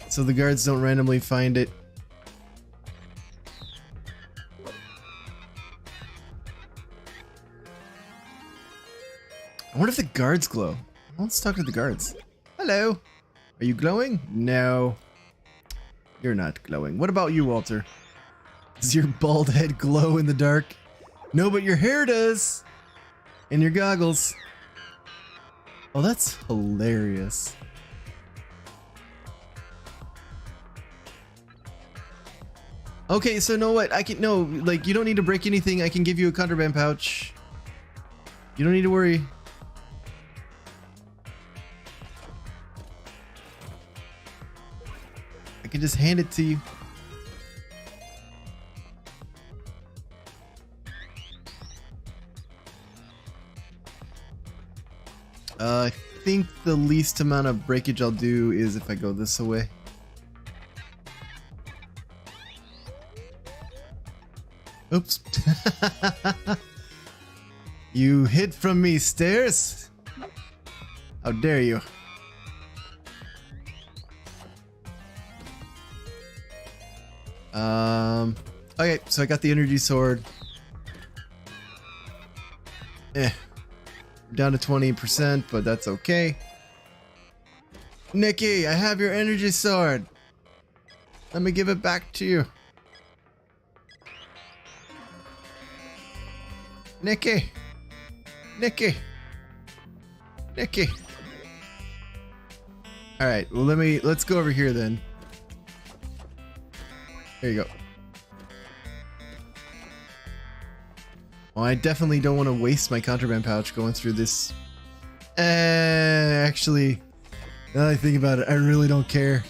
So the guards don't randomly find it. I wonder if the guards glow. Let's talk to the guards. Hello. Are you glowing? No. You're not glowing. What about you, Walter? Does your bald head glow in the dark? No, but your hair does. And your goggles. Oh, that's hilarious. Okay, so know what? I can like you don't need to break anything. I can give you a contraband pouch. You don't need to worry. I can just hand it to you. think the least amount of breakage I'll do is if I go this way. Oops. You hid from me, stairs. How dare you? Okay, so I got the energy sword. Down to 20%, but that's okay. Nikki, I have your energy sword. Let me give it back to you. Nikki. Nikki. Nikki. Alright, well let's go over here then. There you go. Well, I definitely don't want to waste my contraband pouch going through this. Actually, now that I think about it, I really don't care.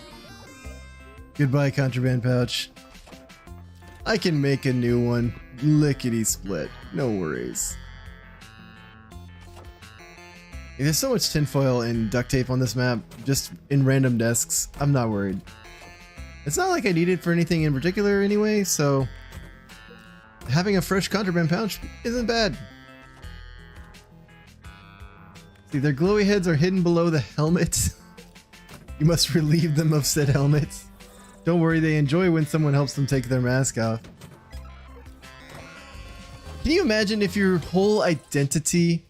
Goodbye, contraband pouch. I can make a new one. Lickety split. No worries. There's so much tinfoil and duct tape on this map, just in random desks. I'm not worried. It's not like I need it for anything in particular anyway, so having a fresh contraband pouch isn't bad. See, their glowy heads are hidden below the helmet. You must relieve them of said helmets. Don't worry, they enjoy when someone helps them take their mask off. Can you imagine if your whole identity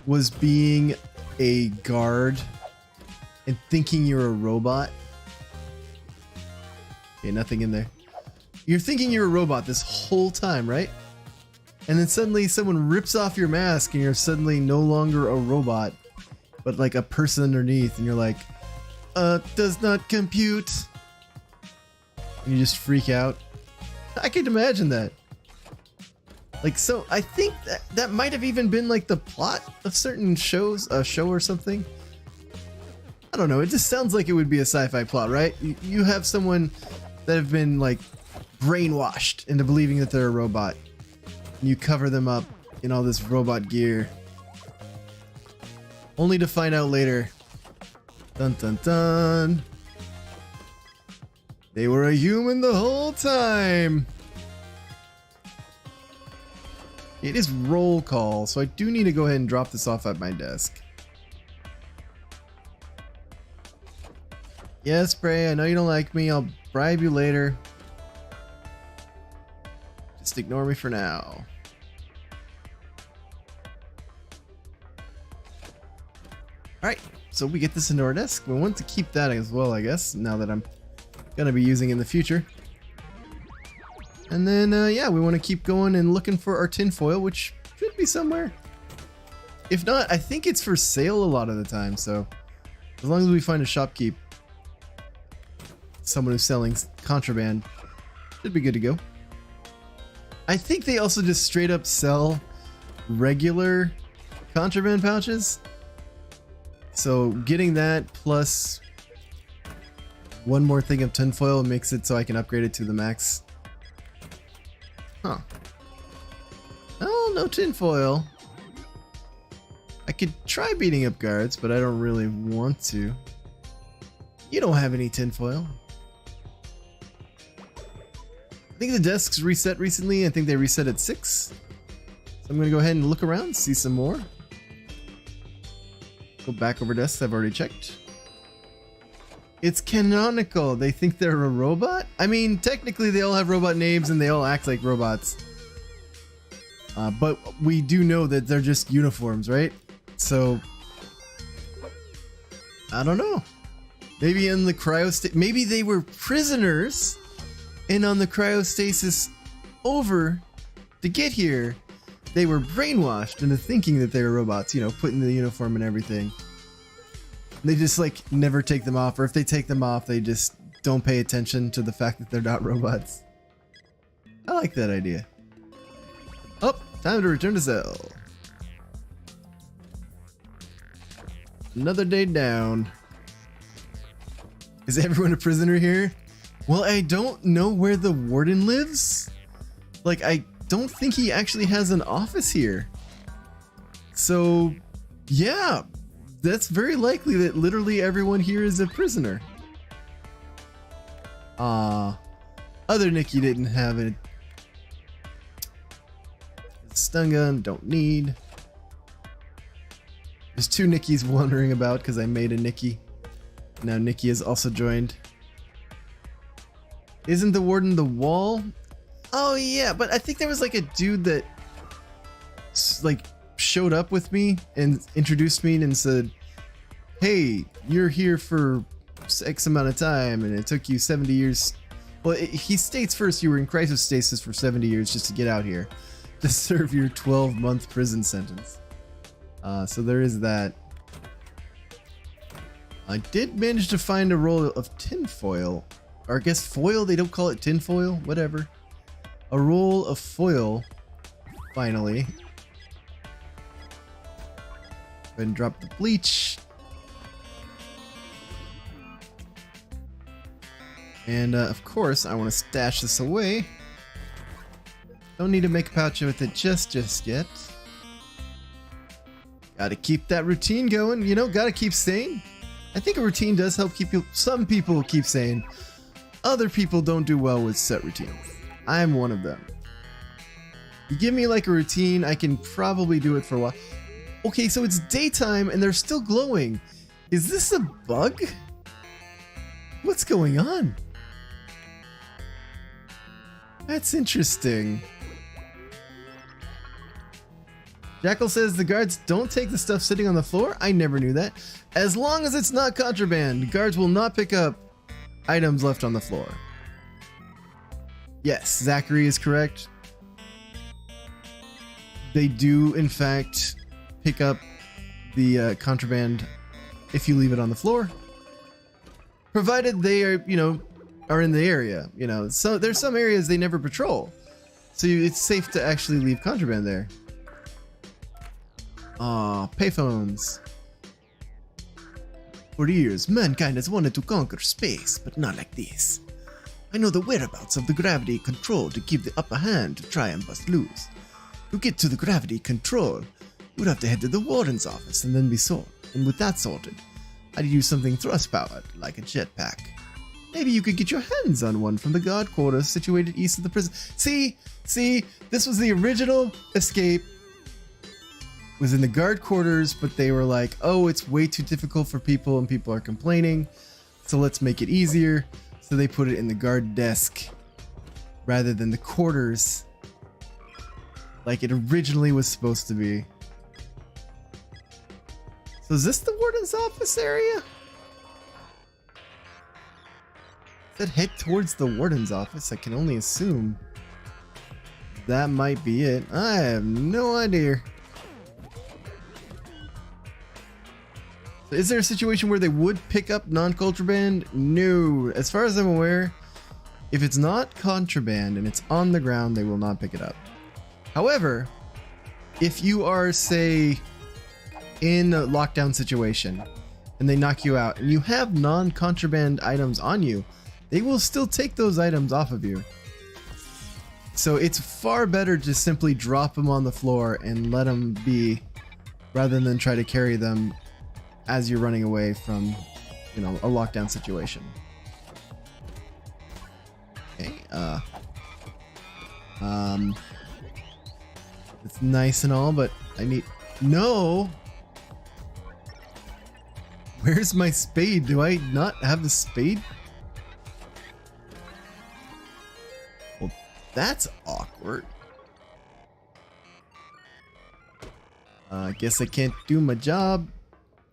was being a guard and thinking you're a robot? Okay, nothing in there. You're thinking you're a robot this whole time, right? And then suddenly someone rips off your mask and you're suddenly no longer a robot, but like a person underneath, and you're like, does not compute. And you just freak out. I could imagine that. Like, so I think that might have even been like the plot of certain shows, a show or something. I don't know, it just sounds like it would be a sci-fi plot, right? You have someone that have been like brainwashed into believing that they're a robot. And you cover them up in all this robot gear. Only to find out later, dun dun dun, they were a human the whole time. It is roll call, so I do need to go ahead and drop this off at my desk. Yes, Bray, I know you don't like me. I'll bribe you later. Just ignore me for now. Alright, so we get this into our desk. We want to keep that as well, I guess, now that I'm gonna be using it in the future. And then, yeah, we want to keep going and looking for our tinfoil, which should be somewhere. If not, I think it's for sale a lot of the time, so as long as we find a shopkeep, someone who's selling contraband, should be good to go. I think they also just straight up sell regular contraband pouches. So getting that plus one more thing of tinfoil makes it so I can upgrade it to the max. Huh. Oh, no tinfoil. I could try beating up guards, but I don't really want to. You don't have any tinfoil. I think the desks reset recently. I think they reset at 6. So I'm gonna go ahead and look around, see some more. Go back over desks I've already checked. It's canonical. They think they're a robot? I mean, technically they all have robot names and they all act like robots. But we do know that they're just uniforms, right? So, I don't know. Maybe in the cryostat, maybe they were prisoners, and on the cryostasis over to get here, they were brainwashed into thinking that they were robots, you know, put in the uniform and everything. They just like never take them off, or if they take them off, they just don't pay attention to the fact that they're not robots. I like that idea. Oh, time to return to cell. Another day down. Is everyone a prisoner here? Well, I don't know where the warden lives. Like, I don't think he actually has an office here. So, yeah. That's very likely that literally everyone here is a prisoner. Other Nikki didn't have it. Stun gun, don't need. There's 2 Nikki's wandering about because I made a Nikki. Now Nikki has also joined. Isn't the warden the wall? Oh yeah, but I think there was like a dude that like showed up with me and introduced me and said, hey, you're here for X amount of time and it took you 70 years. Well, he states first you were in crisis stasis for 70 years just to get out here to serve your 12-month prison sentence. So there is that. I did manage to find a roll of tinfoil. Or I guess foil, they don't call it tinfoil, whatever. A roll of foil, finally. Go ahead and drop the bleach. And of course, I want to stash this away. Don't need to make a pouch with it just yet. Gotta keep that routine going, you know, gotta keep sane. I think a routine does help keep you. Some people keep sane. Other people don't do well with set routines. I'm one of them. You give me like a routine, I can probably do it for a while. Okay, so it's daytime and they're still glowing. Is this a bug? What's going on? That's interesting. Jackal says the guards don't take the stuff sitting on the floor. I never knew that. As long as it's not contraband, guards will not pick up items left on the floor. Yes, Zachary is correct. They do, in fact, pick up the contraband if you leave it on the floor. Provided they are, you know, are in the area, you know. So there's some areas they never patrol. So it's safe to actually leave contraband there. Aw, payphones. For years, mankind has wanted to conquer space, but not like this. I know the whereabouts of the gravity control to give the upper hand to try and bust loose. To get to the gravity control, you would have to head to the warden's office and then be sorted. And with that sorted, I'd use something thrust-powered, like a jetpack. Maybe you could get your hands on one from the guard quarters situated east of the prison. See, this was the original escape. Was in the guard quarters, but they were like, oh, it's way too difficult for people and people are complaining, so let's make it easier. So they put it in the guard desk rather than the quarters like it originally was supposed to be. So is this the warden's office area? Does that head towards the warden's office? I can only assume that might be it. I have no idea. Is there a situation where they would pick up non-contraband? No. As far as I'm aware, if it's not contraband and it's on the ground, they will not pick it up. However, if you are, say, in a lockdown situation and they knock you out and you have non-contraband items on you, they will still take those items off of you. So it's far better to simply drop them on the floor and let them be rather than try to carry them as you're running away from, you know, a lockdown situation. Okay, it's nice and all, but I need... No! Where's my spade? Do I not have the spade? Well, that's awkward. I guess I can't do my job.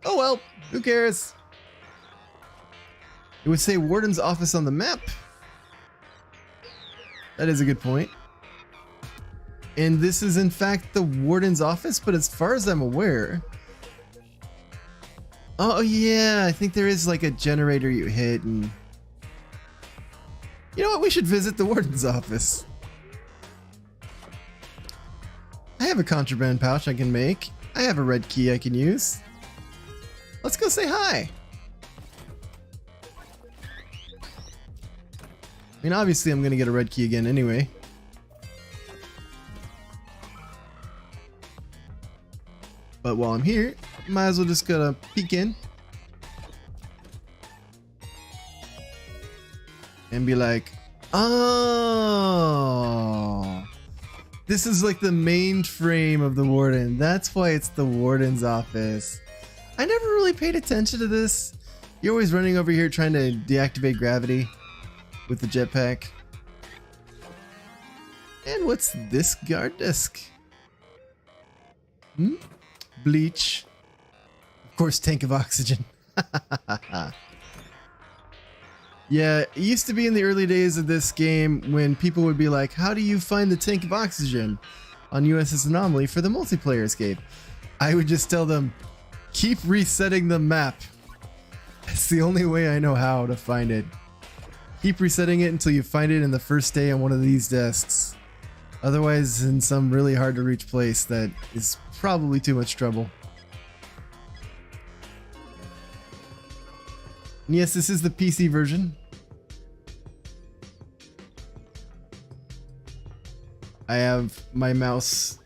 Oh well, who cares? It would say warden's office on the map. That is a good point. And this is in fact the warden's office, but as far as I'm aware... Oh yeah, I think there is like a generator you hit and... You know what, we should visit the warden's office. I have a contraband pouch I can make. I have a red key I can use. Let's go say hi. I mean, obviously I'm gonna get a red key again anyway. But while I'm here, might as well just gotta peek in. And be like, oh, this is like the main frame of the warden. That's why it's the warden's office. I never really paid attention to this. You're always running over here trying to deactivate gravity with the jetpack. And what's this guard desk? Bleach. Of course, tank of oxygen. Yeah, it used to be in the early days of this game when people would be like, how do you find the tank of oxygen on USS Anomaly for the multiplayer escape? I would just tell them, keep resetting the map. That's the only way I know how to find it. Keep resetting it until you find it in the first day on one of these desks. Otherwise, in some really hard to reach place that is probably too much trouble. And yes, this is the PC version. I have my mouse,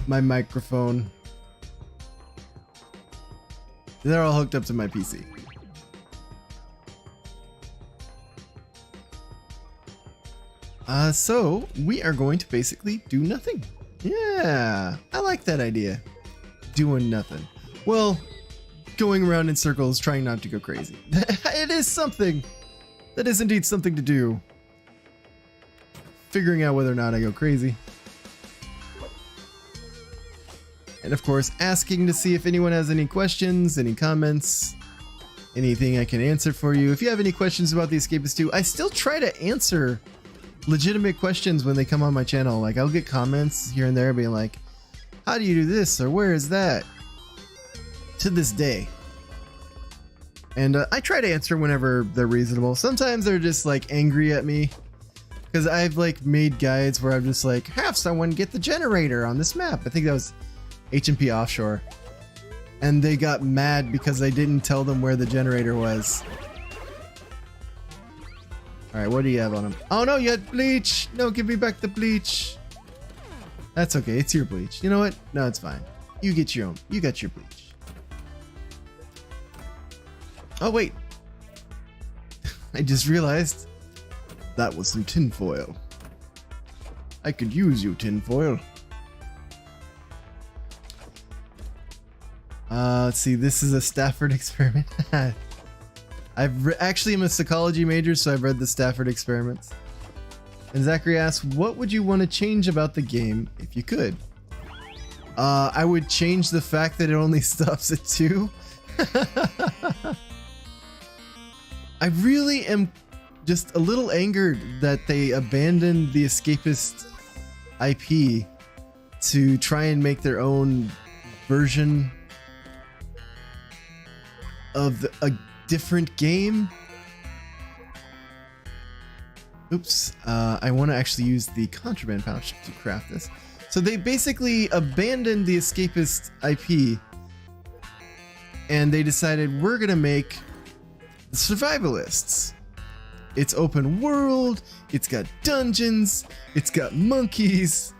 my microphone. They're all hooked up to my PC. So we are going to basically do nothing. Yeah, I like that idea. Doing nothing. Well, going around in circles, trying not to go crazy. It is something. That is indeed something to do. Figuring out whether or not I go crazy. And of course, asking to see if anyone has any questions, any comments, anything I can answer for you. If you have any questions about The Escapist 2, I still try to answer legitimate questions when they come on my channel. Like, I'll get comments here and there being like, how do you do this? Or where is that? To this day. And I try to answer whenever they're reasonable. Sometimes they're just like angry at me. Because I've like made guides where I'm just like, have someone get the generator on this map. I think that was H&P Offshore. And they got mad because I didn't tell them where the generator was. Alright, what do you have on him? Oh no, you had bleach! No, give me back the bleach. That's okay, it's your bleach. You know what? No, it's fine. You get your own. You got your bleach. Oh wait. I just realized that was some tinfoil. I could use you, tinfoil. Let's see, this is a Stafford experiment. Actually am a psychology major, so I've read the Stafford experiments. And Zachary asks, what would you want to change about the game if you could? I would change the fact that it only stops at 2. I really am just a little angered that they abandoned the Escapist IP to try and make their own version of a different game. Oops, I want to actually use the contraband pouch to craft this. So they basically abandoned the Escapist IP and they decided we're gonna make the Survivalists. It's open world, it's got dungeons, it's got monkeys,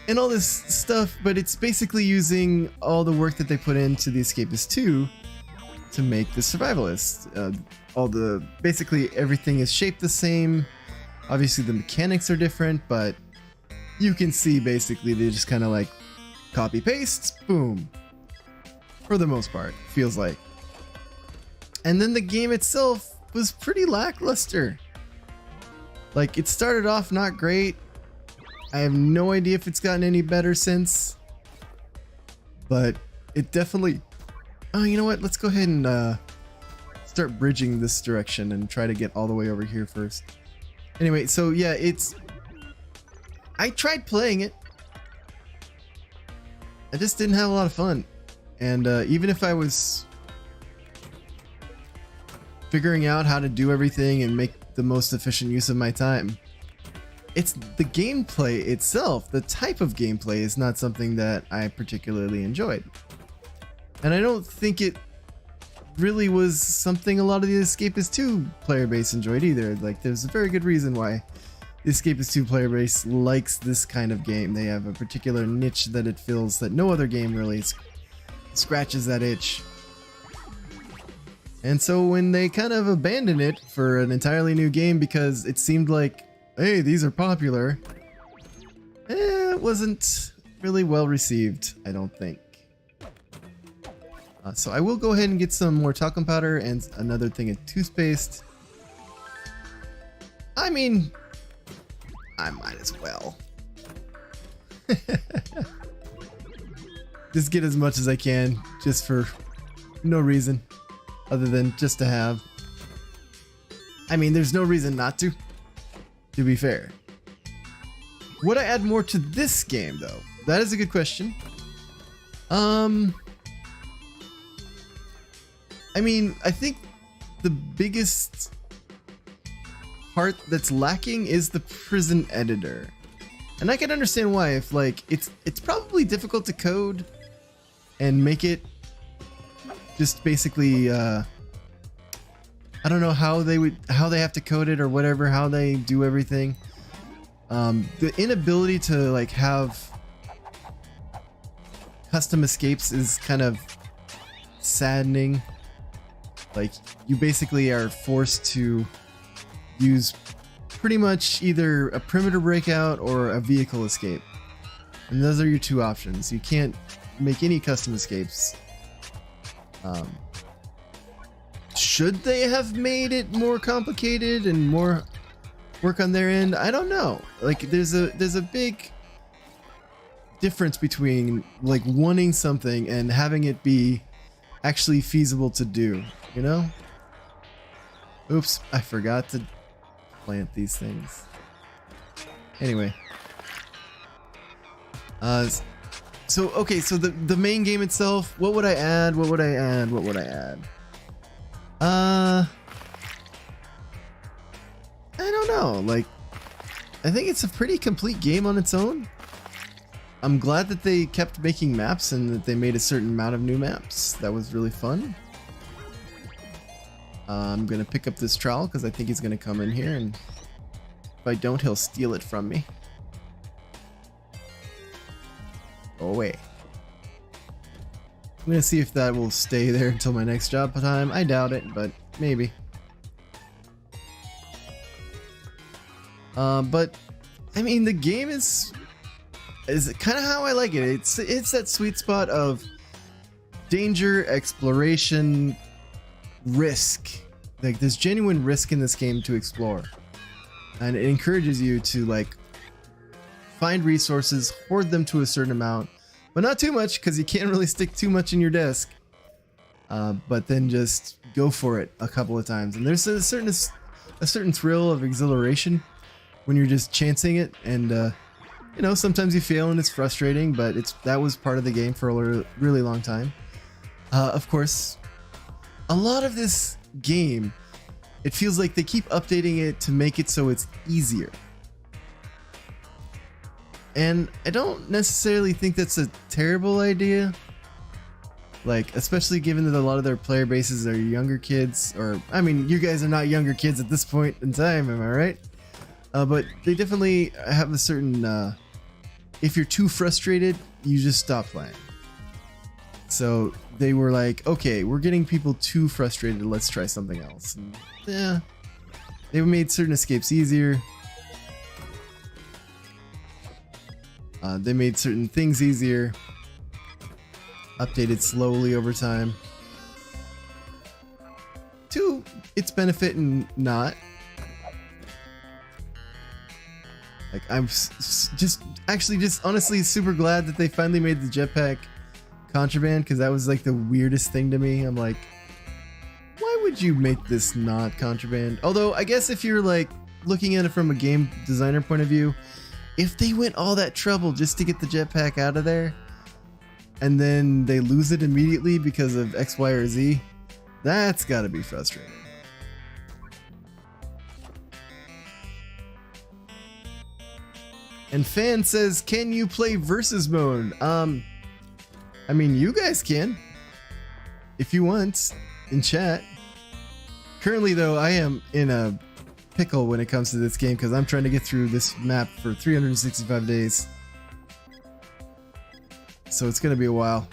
and all this stuff, but it's basically using all the work that they put into the Escapist 2 to make the Survivalists. Basically everything is shaped the same. Obviously the mechanics are different, but you can see basically they just kind of like copy paste, boom. For the most part, feels like. And then the game itself was pretty lackluster. Like, it started off not great. I have no idea if it's gotten any better since, but it definitely... Oh, you know what? Let's go ahead and start bridging this direction and try to get all the way over here first. Anyway, so yeah, I tried playing it. I just didn't have a lot of fun. And even if I was figuring out how to do everything and make the most efficient use of my time, it's the gameplay itself, the type of gameplay is not something that I particularly enjoyed. And I don't think it really was something a lot of the Escapist 2 player base enjoyed either. Like, there's a very good reason why the Escapist 2 player base likes this kind of game. They have a particular niche that it fills that no other game really scratches that itch. And so when they kind of abandoned it for an entirely new game because it seemed like, hey, these are popular, it wasn't really well received, I don't think. So I will go ahead and get some more talcum powder and another thing of toothpaste. I mean, I might as well. Just get as much as I can, just for no reason other than just to have. I mean, there's no reason not to be fair. Would I add more to this game though? That is a good question. I mean, I think the biggest part that's lacking is the prison editor. And I can understand why. If like it's probably difficult to code and make it just basically I don't know how they have to code it or whatever, how they do everything. The inability to like have custom escapes is kind of saddening. Like, you basically are forced to use pretty much either a perimeter breakout or a vehicle escape. And those are your two options. You can't make any custom escapes. Should they have made it more complicated and more work on their end? I don't know. Like, there's a big difference between like wanting something and having it be actually feasible to do, you know? Oops, I forgot to plant these things. Anyway. So the main game itself, what would I add? What would I add? What would I add? I don't know. Like, I think it's a pretty complete game on its own. I'm glad that they kept making maps and that they made a certain amount of new maps. That was really fun. I'm gonna pick up this trowel because I think he's gonna come in here, and if I don't, he'll steal it from me. Go away. I'm gonna see if that will stay there until my next job time. I doubt it, but maybe. But I mean, the game is kind of how I like it. It's that sweet spot of danger, exploration, risk. Like, there's genuine risk in this game to explore, and it encourages you to like find resources, hoard them to a certain amount, but not too much because you can't really stick too much in your desk. But then just go for it a couple of times, and there's a certain thrill of exhilaration when you're just chancing it, and you know, sometimes you fail and it's frustrating, but that was part of the game for a really long time. Of course, a lot of this game, it feels like they keep updating it to make it so it's easier. And I don't necessarily think that's a terrible idea. Like, especially given that a lot of their player bases are younger kids, or, I mean, you guys are not younger kids at this point in time, am I right? But they definitely have a certain, if you're too frustrated, you just stop playing. So they were like, okay, we're getting people too frustrated, let's try something else. And, yeah, they made certain escapes easier. They made certain things easier. Updated slowly over time. To its benefit and not. Like, I'm just honestly super glad that they finally made the jetpack contraband, because that was like the weirdest thing to me. I'm like, why would you make this not contraband? Although I guess if you're like looking at it from a game designer point of view, if they went all that trouble just to get the jetpack out of there and then they lose it immediately because of X, Y, or Z, that's gotta be frustrating. And Fan says, can you play versus mode? I mean, you guys can, if you want, in chat. Currently though, I am in a pickle when it comes to this game because I'm trying to get through this map for 365 days. So it's gonna be a while.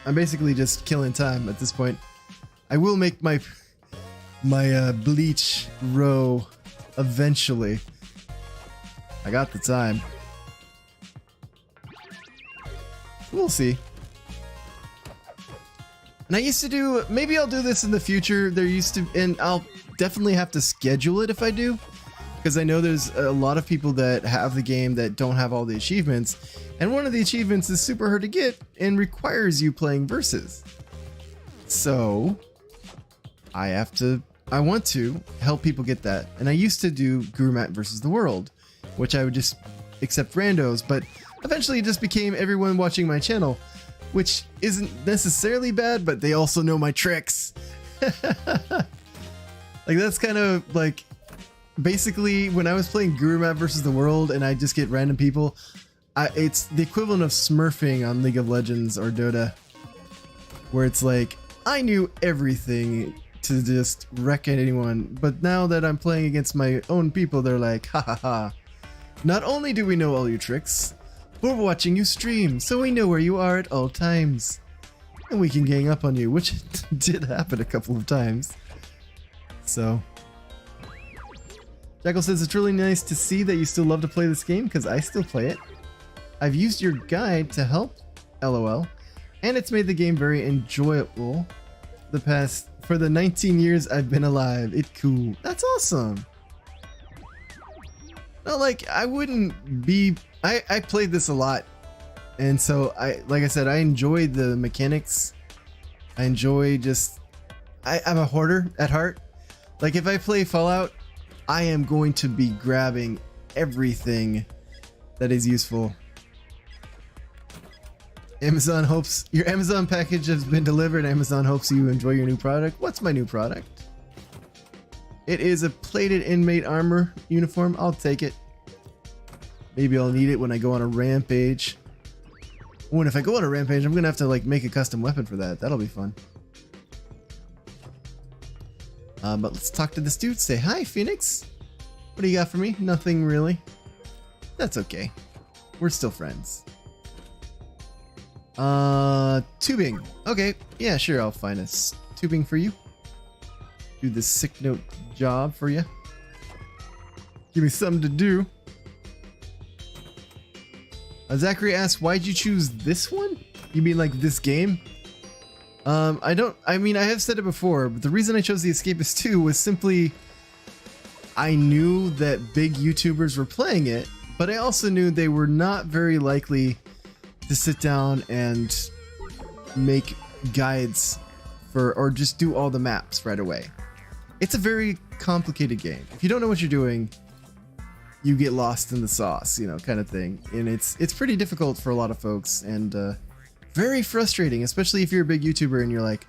I'm basically just killing time at this point. I will make my bleach row eventually. I got the time. We'll see. And I used to do, maybe I'll do this in the future. There used to, and I'll definitely have to schedule it if I do, because I know there's a lot of people that have the game that don't have all the achievements, and one of the achievements is super hard to get and requires you playing versus. So I want to help people get that. And I used to do GuruMatt versus the world, which I would just accept randos, but eventually it just became everyone watching my channel, which isn't necessarily bad, but they also know my tricks. Like, that's kind of like, basically when I was playing GuruMatt versus the world and I just get random people, it's the equivalent of smurfing on League of Legends or Dota, where it's like, I knew everything to just wreck anyone, but now that I'm playing against my own people, they're like, ha ha ha. Not only do we know all your tricks, we're watching you stream, so we know where you are at all times. And we can gang up on you, which did happen a couple of times. So, Jackal says it's really nice to see that you still love to play this game, because I still play it. I've used your guide to help, LOL, and it's made the game very enjoyable for the 19 years I've been alive. It's cool. That's awesome. No, like, I wouldn't be, I played this a lot, and so like I said, I enjoy the mechanics. I enjoy just, I'm a hoarder at heart. Like, if I play Fallout, I am going to be grabbing everything that is useful. Amazon hopes your Amazon package has been delivered. Amazon hopes you enjoy your new product. What's my new product? It is a plated inmate armor uniform. I'll take it. Maybe I'll need it when I go on a rampage. Oh, and if I go on a rampage, I'm gonna have to like make a custom weapon for that. That'll be fun. But let's talk to this dude. Say hi, Phoenix. What do you got for me? Nothing really. That's okay. We're still friends. Tubing. Okay, yeah, sure. I'll find a tubing for you. Do the sick note job for you. Give me something to do. Zachary asks, why'd you choose this one? You mean like this game? I mean, I have said it before, but the reason I chose The Escapist 2 was simply I knew that big YouTubers were playing it, but I also knew they were not very likely to sit down and make guides or just do all the maps right away. It's a very complicated game. If you don't know what you're doing, you get lost in the sauce, you know, kind of thing. And it's pretty difficult for a lot of folks, and very frustrating, especially if you're a big YouTuber and you're like,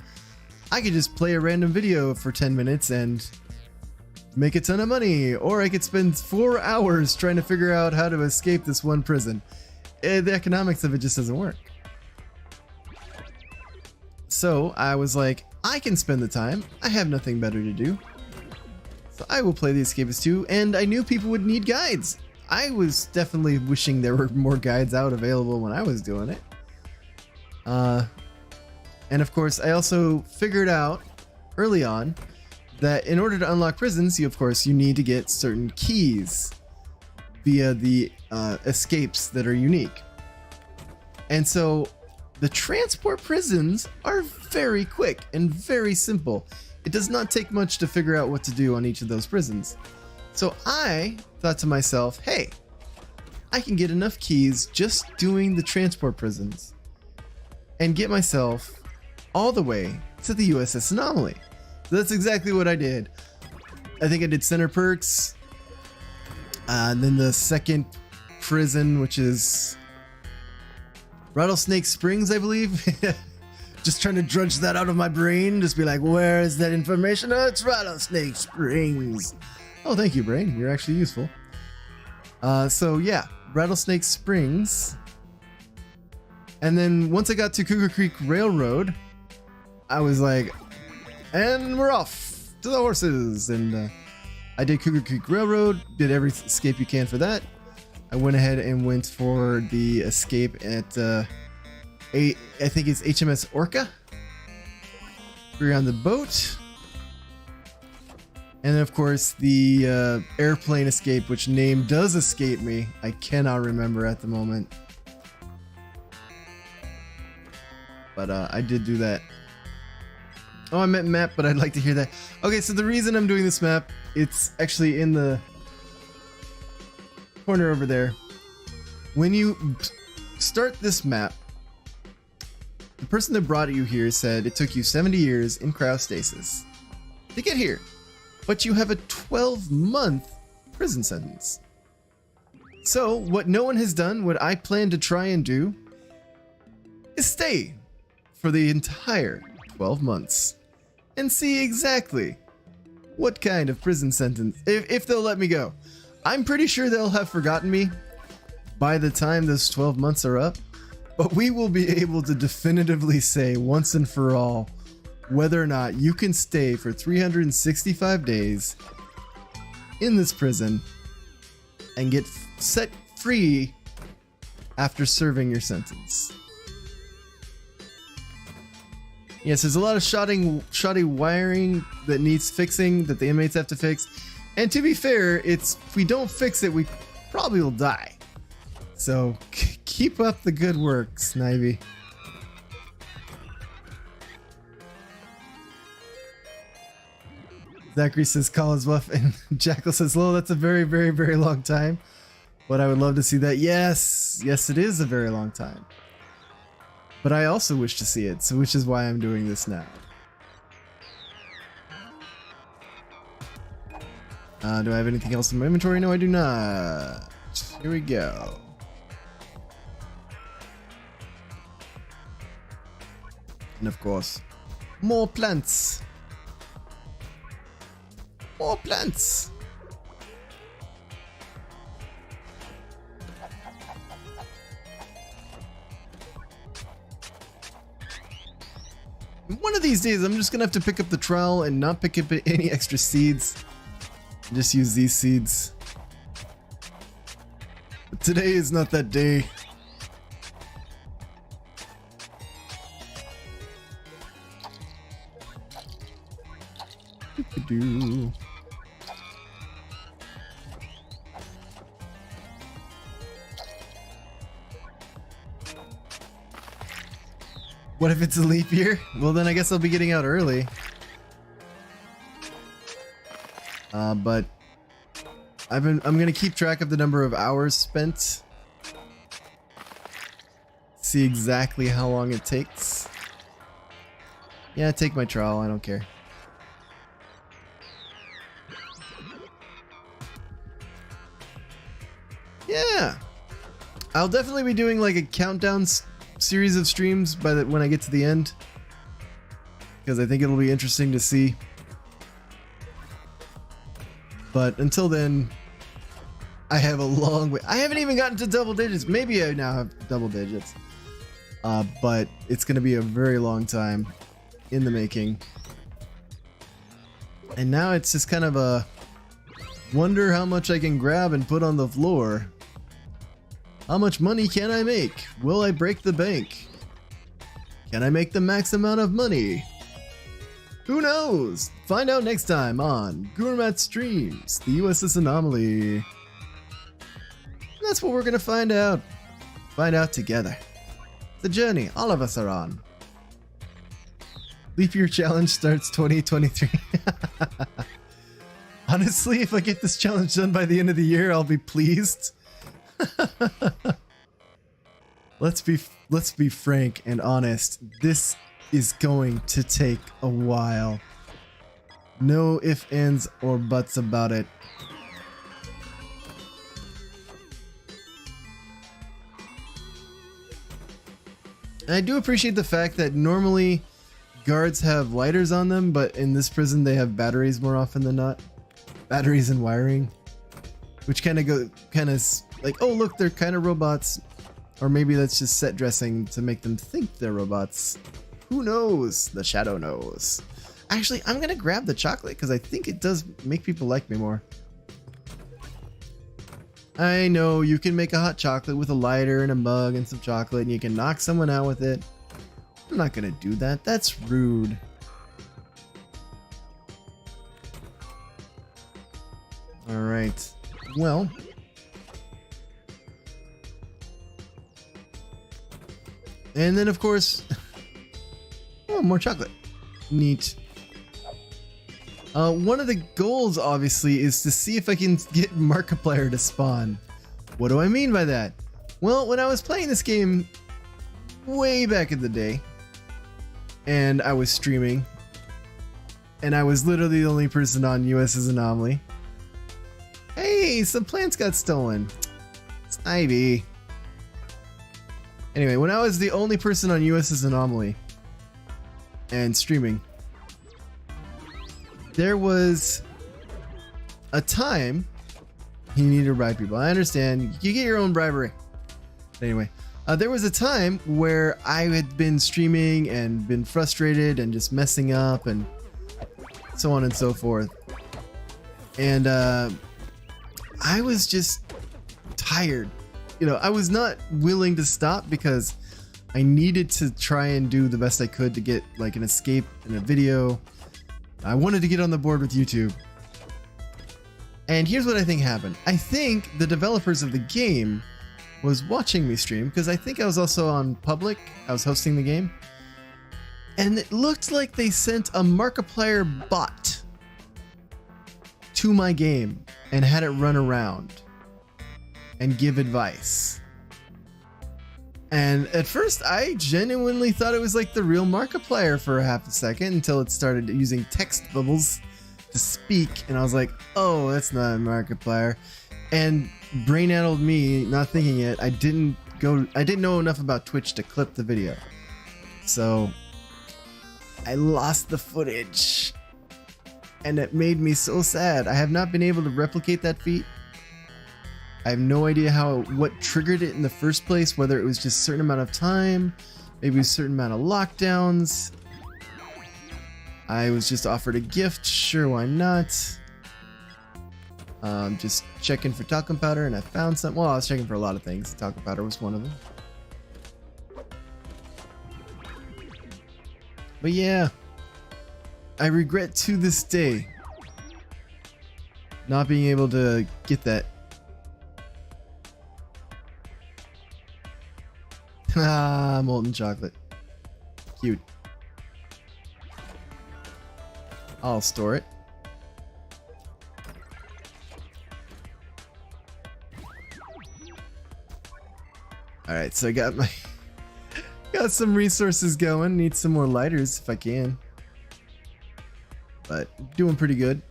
I could just play a random video for 10 minutes and make a ton of money, or I could spend 4 hours trying to figure out how to escape this one prison. The economics of it just doesn't work. So I was like, I can spend the time. I have nothing better to do. So I will play The Escapist 2, and I knew people would need guides. I was definitely wishing there were more guides out available when I was doing it. And of course, I also figured out early on that in order to unlock prisons, you need to get certain keys via the escapes that are unique. And so the transport prisons are very quick and very simple. It does not take much to figure out what to do on each of those prisons. So I thought to myself, hey, I can get enough keys just doing the transport prisons and get myself all the way to the USS Anomaly. So that's exactly what I did. I think I did Center Perks, and then the second prison, which is Rattlesnake Springs, I believe. Just trying to drudge that out of my brain. Just be like, where is that information? Oh, it's Rattlesnake Springs. Oh, thank you, brain. You're actually useful. So yeah, Rattlesnake Springs. And then once I got to Cougar Creek Railroad, I was like, and we're off to the horses. And I did Cougar Creek Railroad, did every escape you can for that. I went ahead and went for the escape at I think it's HMS Orca. We're on the boat. And then of course the airplane escape, which name does escape me. I cannot remember at the moment. But I did do that. Oh, I meant map, but I'd like to hear that. Okay, so the reason I'm doing this map, it's actually in the corner over there. When you start this map, the person that brought you here said it took you 70 years in cryostasis to get here, but you have a 12-month prison sentence. So what no one has done, what I plan to try and do, is stay for the entire 12 months and see exactly what kind of prison sentence, if they'll let me go. I'm pretty sure they'll have forgotten me by the time those 12 months are up, but we will be able to definitively say once and for all whether or not you can stay for 365 days in this prison and get set free after serving your sentence. Yes, there's a lot of shoddy wiring that needs fixing, that the inmates have to fix. And to be fair, if we don't fix it, we probably will die. So keep up the good work, Snivy. Zachary says call is Wuff, and Jackal says, "Lol, that's a very, very, very long time. But I would love to see that." Yes, yes, it is a very long time. But I also wish to see it, so which is why I'm doing this now. Do I have anything else in my inventory? No, I do not. Here we go. And of course, more plants. More plants. One of these days, I'm just gonna have to pick up the trowel and not pick up any extra seeds. Just use these seeds. But today is not that day. Doo-doo. What if it's a leap year? Well, then I guess I'll be getting out early. But I'm gonna keep track of the number of hours spent. See exactly how long it takes. Yeah, take my trowel, I don't care. Yeah, I'll definitely be doing like a countdown series of streams when I get to the end, because I think it'll be interesting to see. But until then, I have a long way. I haven't even gotten to double digits. Maybe I now have double digits. But it's going to be a very long time in the making. And now it's just kind of a wonder how much I can grab and put on the floor. How much money can I make? Will I break the bank? Can I make the max amount of money? Who knows? Find out next time on GuruMatt Streams, the USS Anomaly. And that's what we're gonna find out. Find out together. The journey all of us are on. Leap Year Challenge starts 2023. Honestly, if I get this challenge done by the end of the year, I'll be pleased. Let's be frank and honest. This is going to take a while. No ifs, ands, or buts about it. And I do appreciate the fact that normally guards have lighters on them, but in this prison they have batteries more often than not. Batteries and wiring, which kind of like, oh look, they're kind of robots, or maybe that's just set dressing to make them think they're robots. Who knows? The shadow knows. Actually, I'm gonna grab the chocolate because I think it does make people like me more. I know you can make a hot chocolate with a lighter and a mug and some chocolate, and you can knock someone out with it. I'm not gonna do that. That's rude. All right. Well. And then, of course, oh, more chocolate. Neat. One of the goals, obviously, is to see if I can get Markiplier to spawn. What do I mean by that? Well, when I was playing this game way back in the day, and I was streaming, and I was literally the only person on USS Anomaly. Hey, some plants got stolen. It's Ivy. Anyway, when I was the only person on USS Anomaly and streaming, there was a time you need to bribe people. I understand. You get your own bribery. But anyway, there was a time where I had been streaming and been frustrated and just messing up and so on and so forth. And I was just tired. You know, I was not willing to stop because I needed to try and do the best I could to get like an escape in a video. I wanted to get on the board with YouTube. And here's what I think happened. I think the developers of the game was watching me stream because I think I was also on public. I was hosting the game. And it looked like they sent a Markiplier bot to my game and had it run around and give advice. And at first I genuinely thought it was like the real Markiplier for a half a second until it started using text bubbles to speak, and I was like, oh, that's not a Markiplier. And brain-addled me, not thinking it, I didn't know enough about Twitch to clip the video. So I lost the footage. And it made me so sad. I have not been able to replicate that feat. I have no idea what triggered it in the first place, whether it was just a certain amount of time, maybe a certain amount of lockdowns. I was just offered a gift, sure, why not? Just checking for talcum powder and I found some. Well, I was checking for a lot of things. Talcum powder was one of them. But yeah, I regret to this day not being able to get that. Ah, molten chocolate. Cute. I'll store it. Alright, so I got some resources going. Need some more lighters if I can. But doing pretty good.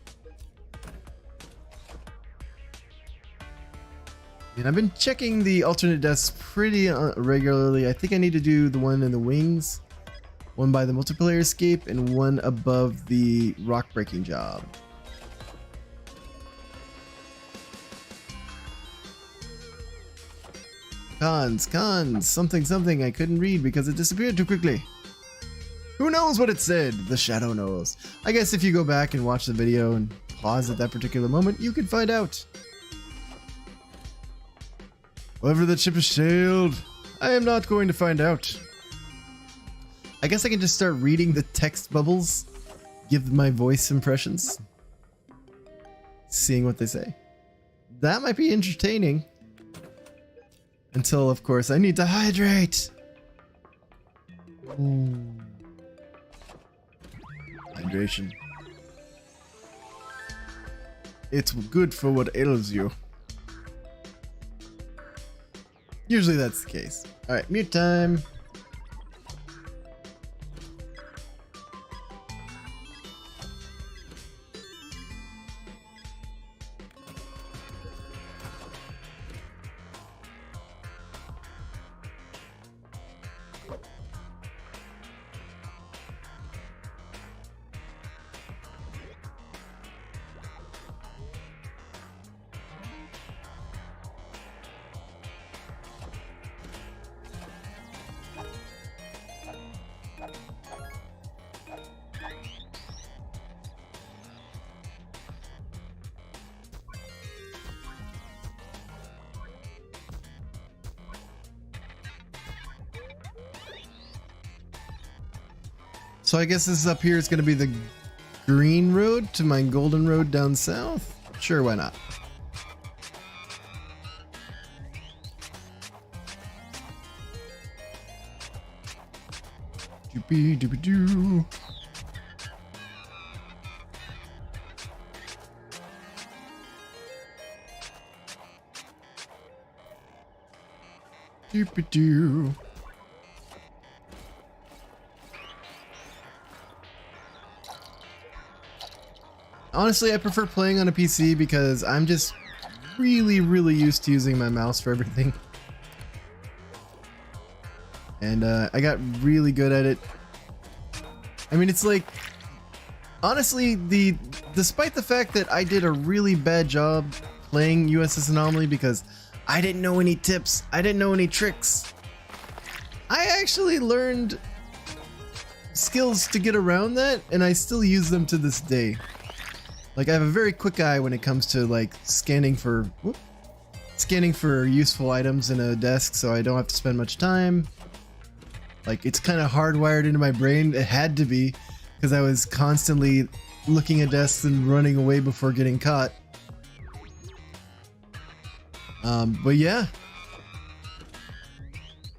And I've been checking the alternate deaths pretty regularly. I think I need to do the one in the wings, one by the multiplayer escape, and one above the rock breaking job. Cons, something I couldn't read because it disappeared too quickly. Who knows what it said? The shadow knows. I guess if you go back and watch the video and pause at that particular moment, you can find out. Whether the ship has sailed, I am not going to find out. I guess I can just start reading the text bubbles, give my voice impressions, seeing what they say. That might be entertaining. Until, of course, I need to hydrate. Ooh. Hydration. It's good for what ails you. Usually that's the case. Alright, mute time. So I guess this up here is going to be the green road to my golden road down south. Sure, why not? Doopy doopy doo. Doopy doo. Honestly, I prefer playing on a PC because I'm just really used to using my mouse for everything. And I got really good at it. I mean, it's like, honestly, despite the fact that I did a really bad job playing USS Anomaly because I didn't know any tips, I didn't know any tricks, I actually learned skills to get around that, and I still use them to this day. Like, I have a very quick eye when it comes to like scanning for useful items in a desk, so I don't have to spend much time. Like, it's kind of hardwired into my brain. It had to be, because I was constantly looking at desks and running away before getting caught. But yeah.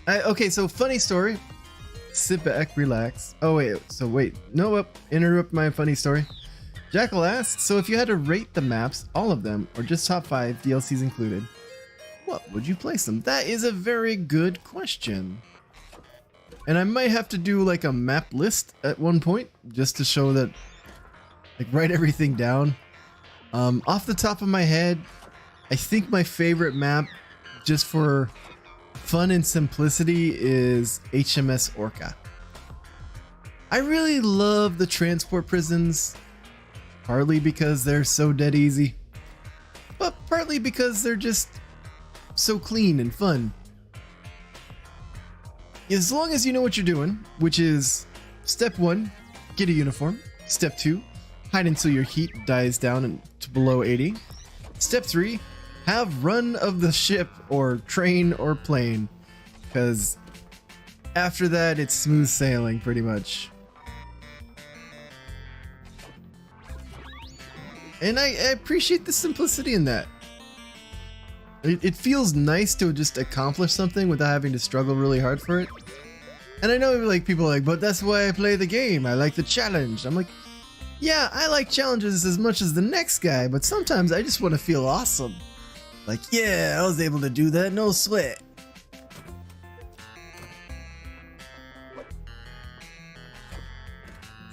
Okay, so funny story. Sit back, relax. Oh wait, no, interrupt my funny story. Jackal asks, so if you had to rate the maps, all of them, or just top 5, DLCs included, what would you place them? That is a very good question. And I might have to do like a map list at one point, just to show that, like, write everything down. Off the top of my head, I think my favorite map, just for fun and simplicity, is HMS Orca. I really love the transport prisons. Partly because they're so dead easy, but partly because they're just so clean and fun. As long as you know what you're doing, which is step 1, get a uniform. Step 2, hide until your heat dies down to below 80. Step 3, have run of the ship or train or plane, because after that it's smooth sailing pretty much. And I appreciate the simplicity in that. It feels nice to just accomplish something without having to struggle really hard for it. And I know, like, people are like, but that's why I play the game. I like the challenge. I'm like, yeah, I like challenges as much as the next guy, but sometimes I just want to feel awesome. Like, yeah, I was able to do that, no sweat.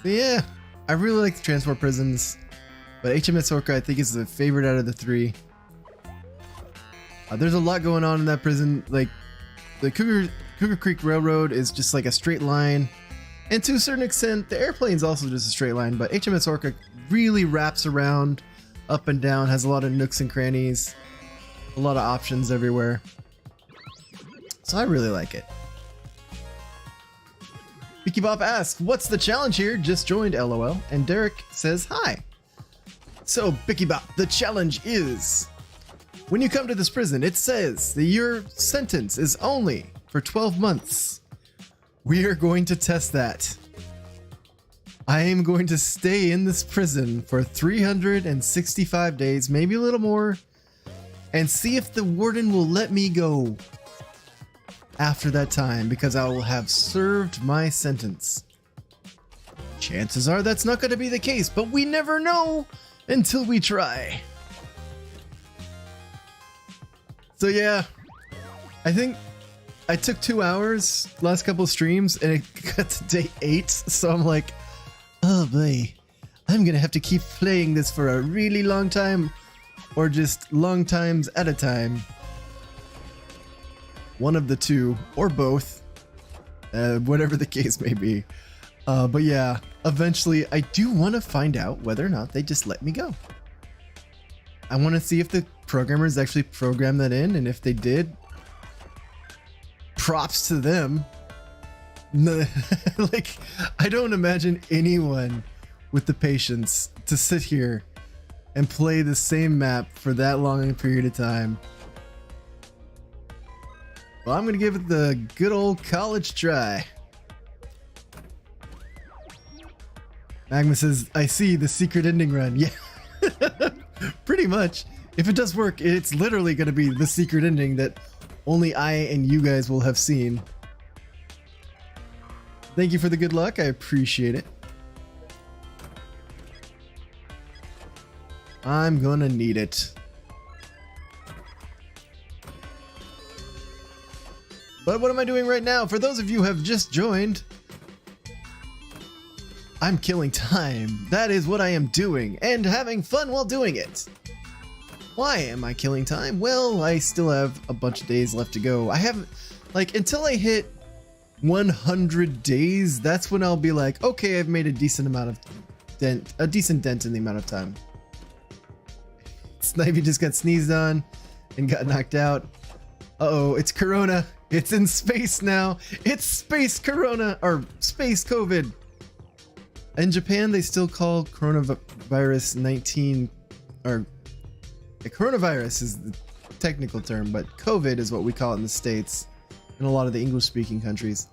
So yeah, I really like the transport prisons. But HMS Orca, I think, is the favorite out of the 3. There's a lot going on in that prison. Like, the Cougar Creek Railroad is just like a straight line. And to a certain extent, the airplane's also just a straight line. But HMS Orca really wraps around, up and down, has a lot of nooks and crannies. A lot of options everywhere. So I really like it. Vicky Bob asks, what's the challenge here? Just joined, LOL. And Derek says, hi. So, Bicky Bop, the challenge is, when you come to this prison, it says that your sentence is only for 12 months. We are going to test that. I am going to stay in this prison for 365 days, maybe a little more, and see if the warden will let me go after that time, because I will have served my sentence. Chances are that's not going to be the case, but we never know until we try. So yeah, I think I took 2 hours last couple of streams and it got to day 8, so I'm like, oh boy, I'm gonna have to keep playing this for a really long time, or just long times at a time. One of the two, or both, whatever the case may be. But yeah, eventually I do want to find out whether or not they just let me go. I want to see if the programmers actually programmed that in, and if they did, props to them. Like, I don't imagine anyone with the patience to sit here and play the same map for that long a period of time. Well, I'm gonna give it the good old college try. Magma says, I see the secret ending run. Yeah, pretty much. If it does work, it's literally going to be the secret ending that only I and you guys will have seen. Thank you for the good luck. I appreciate it. I'm gonna need it. But what am I doing right now? For those of you who have just joined, I'm killing time. That is what I am doing, and having fun while doing it. Why am I killing time? Well, I still have a bunch of days left to go. I haven't, like, until I hit 100 days, that's when I'll be like, okay, I've made a decent amount of dent, a decent dent in the amount of time. Snivy just got sneezed on and got knocked out. Uh-oh, it's Corona. It's in space now. It's space Corona, or space COVID. In Japan, they still call coronavirus 19, or the coronavirus is the technical term, but COVID is what we call it in the States and a lot of the English-speaking countries.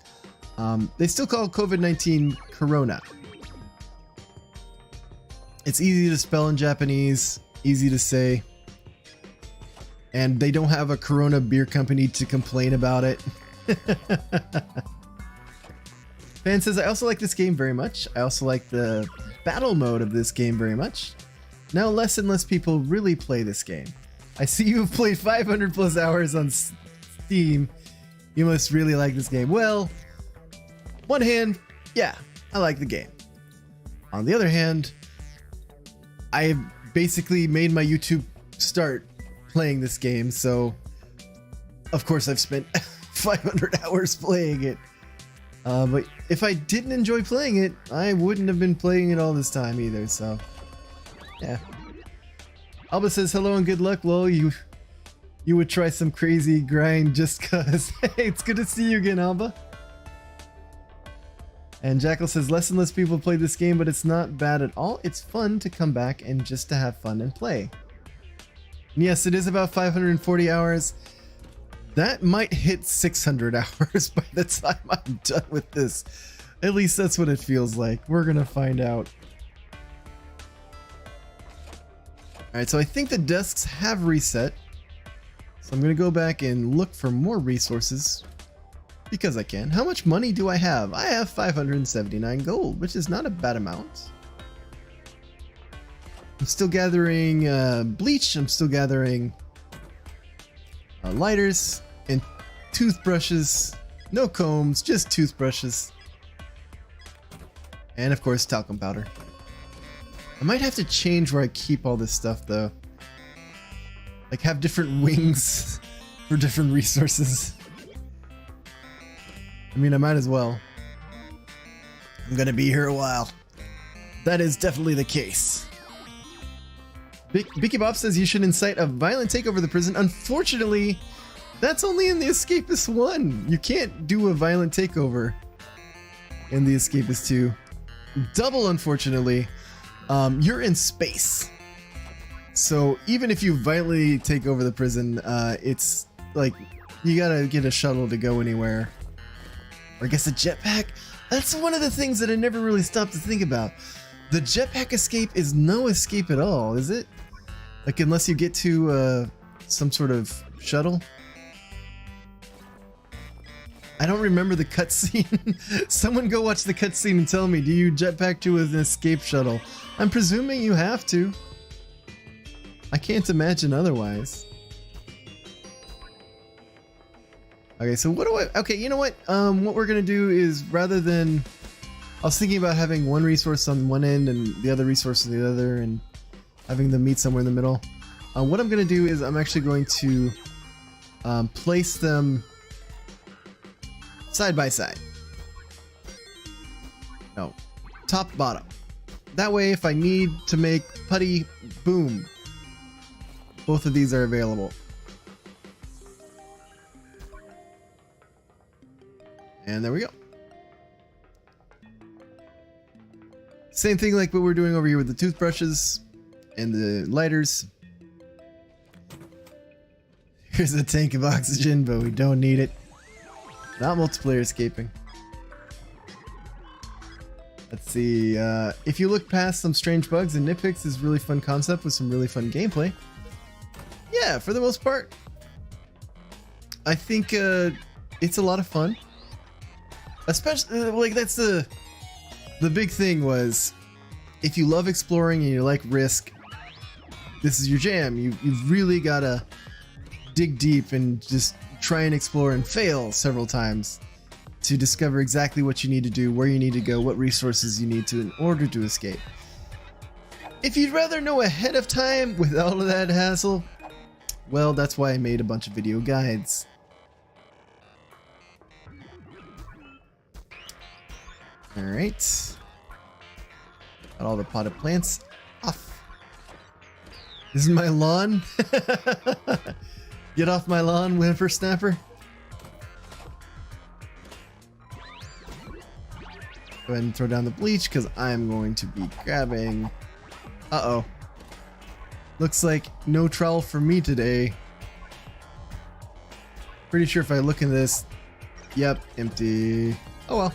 They still call COVID-19 Corona. It's easy to spell in Japanese, easy to say, and they don't have a Corona beer company to complain about it. Fan says, I also like this game very much. I also like the battle mode of this game very much. Now less and less people really play this game. I see you've played 500 plus hours on Steam. You must really like this game. Well, one hand, yeah, I like the game. On the other hand, I basically made my YouTube start playing this game, so of course I've spent 500 hours playing it. But if I didn't enjoy playing it, I wouldn't have been playing it all this time either, so yeah. Alba says hello and good luck. Lol, you would try some crazy grind just cause. Hey, it's good to see you again, Alba. And Jackal says less and less people play this game, but it's not bad at all. It's fun to come back and just to have fun and play. And yes, it is about 540 hours. That might hit 600 hours by the time I'm done with this. At least that's what it feels like. We're gonna find out. Alright, so I think the desks have reset. So I'm gonna go back and look for more resources. Because I can. How much money do I have? I have 579 gold, which is not a bad amount. I'm still gathering bleach. I'm still gathering lighters and toothbrushes. No combs, just toothbrushes. And of course, talcum powder. I might have to change where I keep all this stuff though. Like have different wings for different resources. I mean, I might as well. I'm gonna be here a while. That is definitely the case. Bicky Bob says you should incite a violent takeover of the prison. Unfortunately, that's only in the Escapist 1. You can't do a violent takeover in the Escapist 2. Double, unfortunately, you're in space. So even if you violently take over the prison, it's like you gotta get a shuttle to go anywhere. Or I guess a jetpack? That's one of the things that I never really stopped to think about. The jetpack escape is no escape at all, is it? Like unless you get to some sort of shuttle? I don't remember the cutscene. Someone go watch the cutscene and tell me, do you jetpack to an escape shuttle? I'm presuming you have to. I can't imagine otherwise. Okay, so what do I... Okay, you know what? What we're gonna do is rather than... I was thinking about having one resource on one end and the other resource on the other and having them meet somewhere in the middle. What I'm gonna do is I'm actually going to place them side by side. No, top bottom. That way if I need to make putty, boom, both of these are available. And there we go. Same thing like what we're doing over here with the toothbrushes and the lighters. Here's a tank of oxygen, but we don't need it. Not multiplayer escaping. Let's see. If you look past some strange bugs and nitpicks, is really fun concept with some really fun gameplay. Yeah, for the most part, I think it's a lot of fun. Especially like that's the big thing was, if you love exploring and you like risk, this is your jam. You've really gotta dig deep and just try and explore and fail several times to discover exactly what you need to do, where you need to go, what resources you need to in order to escape. If you'd rather know ahead of time with all of that hassle, well, that's why I made a bunch of video guides. Alright. Got all the potted plants off. This is my lawn. Get off my lawn, whippersnapper. Go ahead and throw down the bleach because I'm going to be grabbing. Uh-oh. Looks like no trowel for me today. Pretty sure if I look in this, yep, empty. Oh well.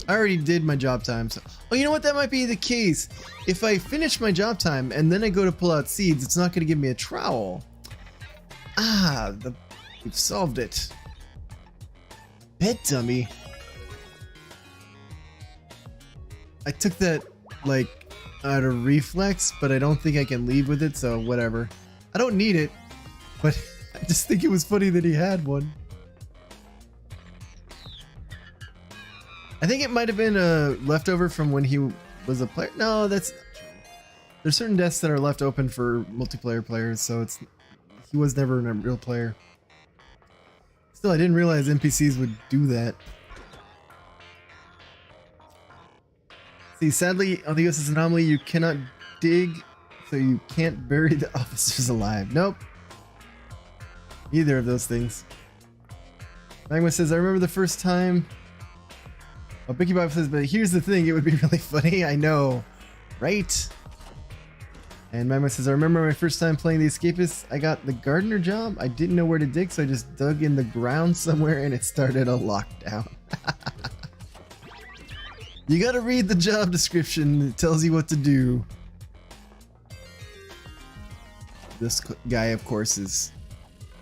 I already did my job time, so... Oh, you know what? That might be the case. If I finish my job time and then I go to pull out seeds, it's not going to give me a trowel. Ah, we've solved it. Bet dummy. I took that, like, out of reflex, but I don't think I can leave with it, so whatever. I don't need it, but I just think it was funny that he had one. I think it might have been a leftover from when he was a player. No, that's not true. There's certain desks that are left open for multiplayer players, so he was never a real player. Still, I didn't realize NPCs would do that. See, sadly, on the USS Anomaly, you cannot dig, so you can't bury the officers alive. Nope. Either of those things. Magma says, I remember the first time... Oh, Bicky Bob says, but here's the thing, it would be really funny. I know, right? And Magma says, I remember my first time playing The Escapists, I got the gardener job. I didn't know where to dig, so I just dug in the ground somewhere and it started a lockdown. You gotta read the job description, it tells you what to do. This guy, of course, is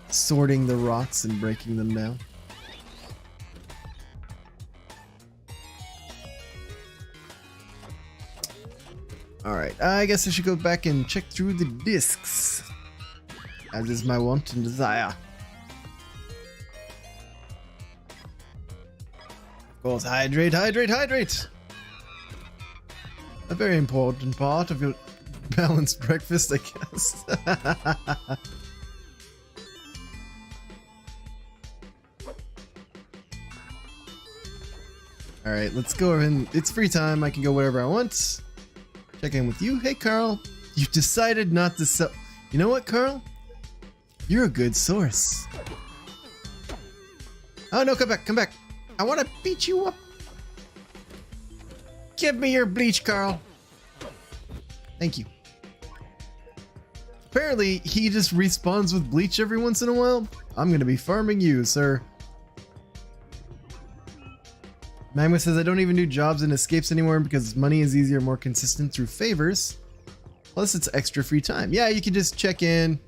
sorting the rocks and breaking them down. Alright, I guess I should go back and check through the discs, as is my want and desire. Of course, hydrate, hydrate, hydrate! A very important part of your balanced breakfast, I guess. Alright, let's go and it's free time, I can go wherever I want. Check in with you. Hey, Carl. You decided not to sell. You know what, Carl? You're a good source. Oh, no, come back, come back. I want to beat you up. Give me your bleach, Carl. Thank you. Apparently, he just respawns with bleach every once in a while. I'm going to be farming you, sir. Magma says, I don't even do jobs and escapes anymore because money is easier, more consistent through favors. Plus, it's extra free time. Yeah, you can just check in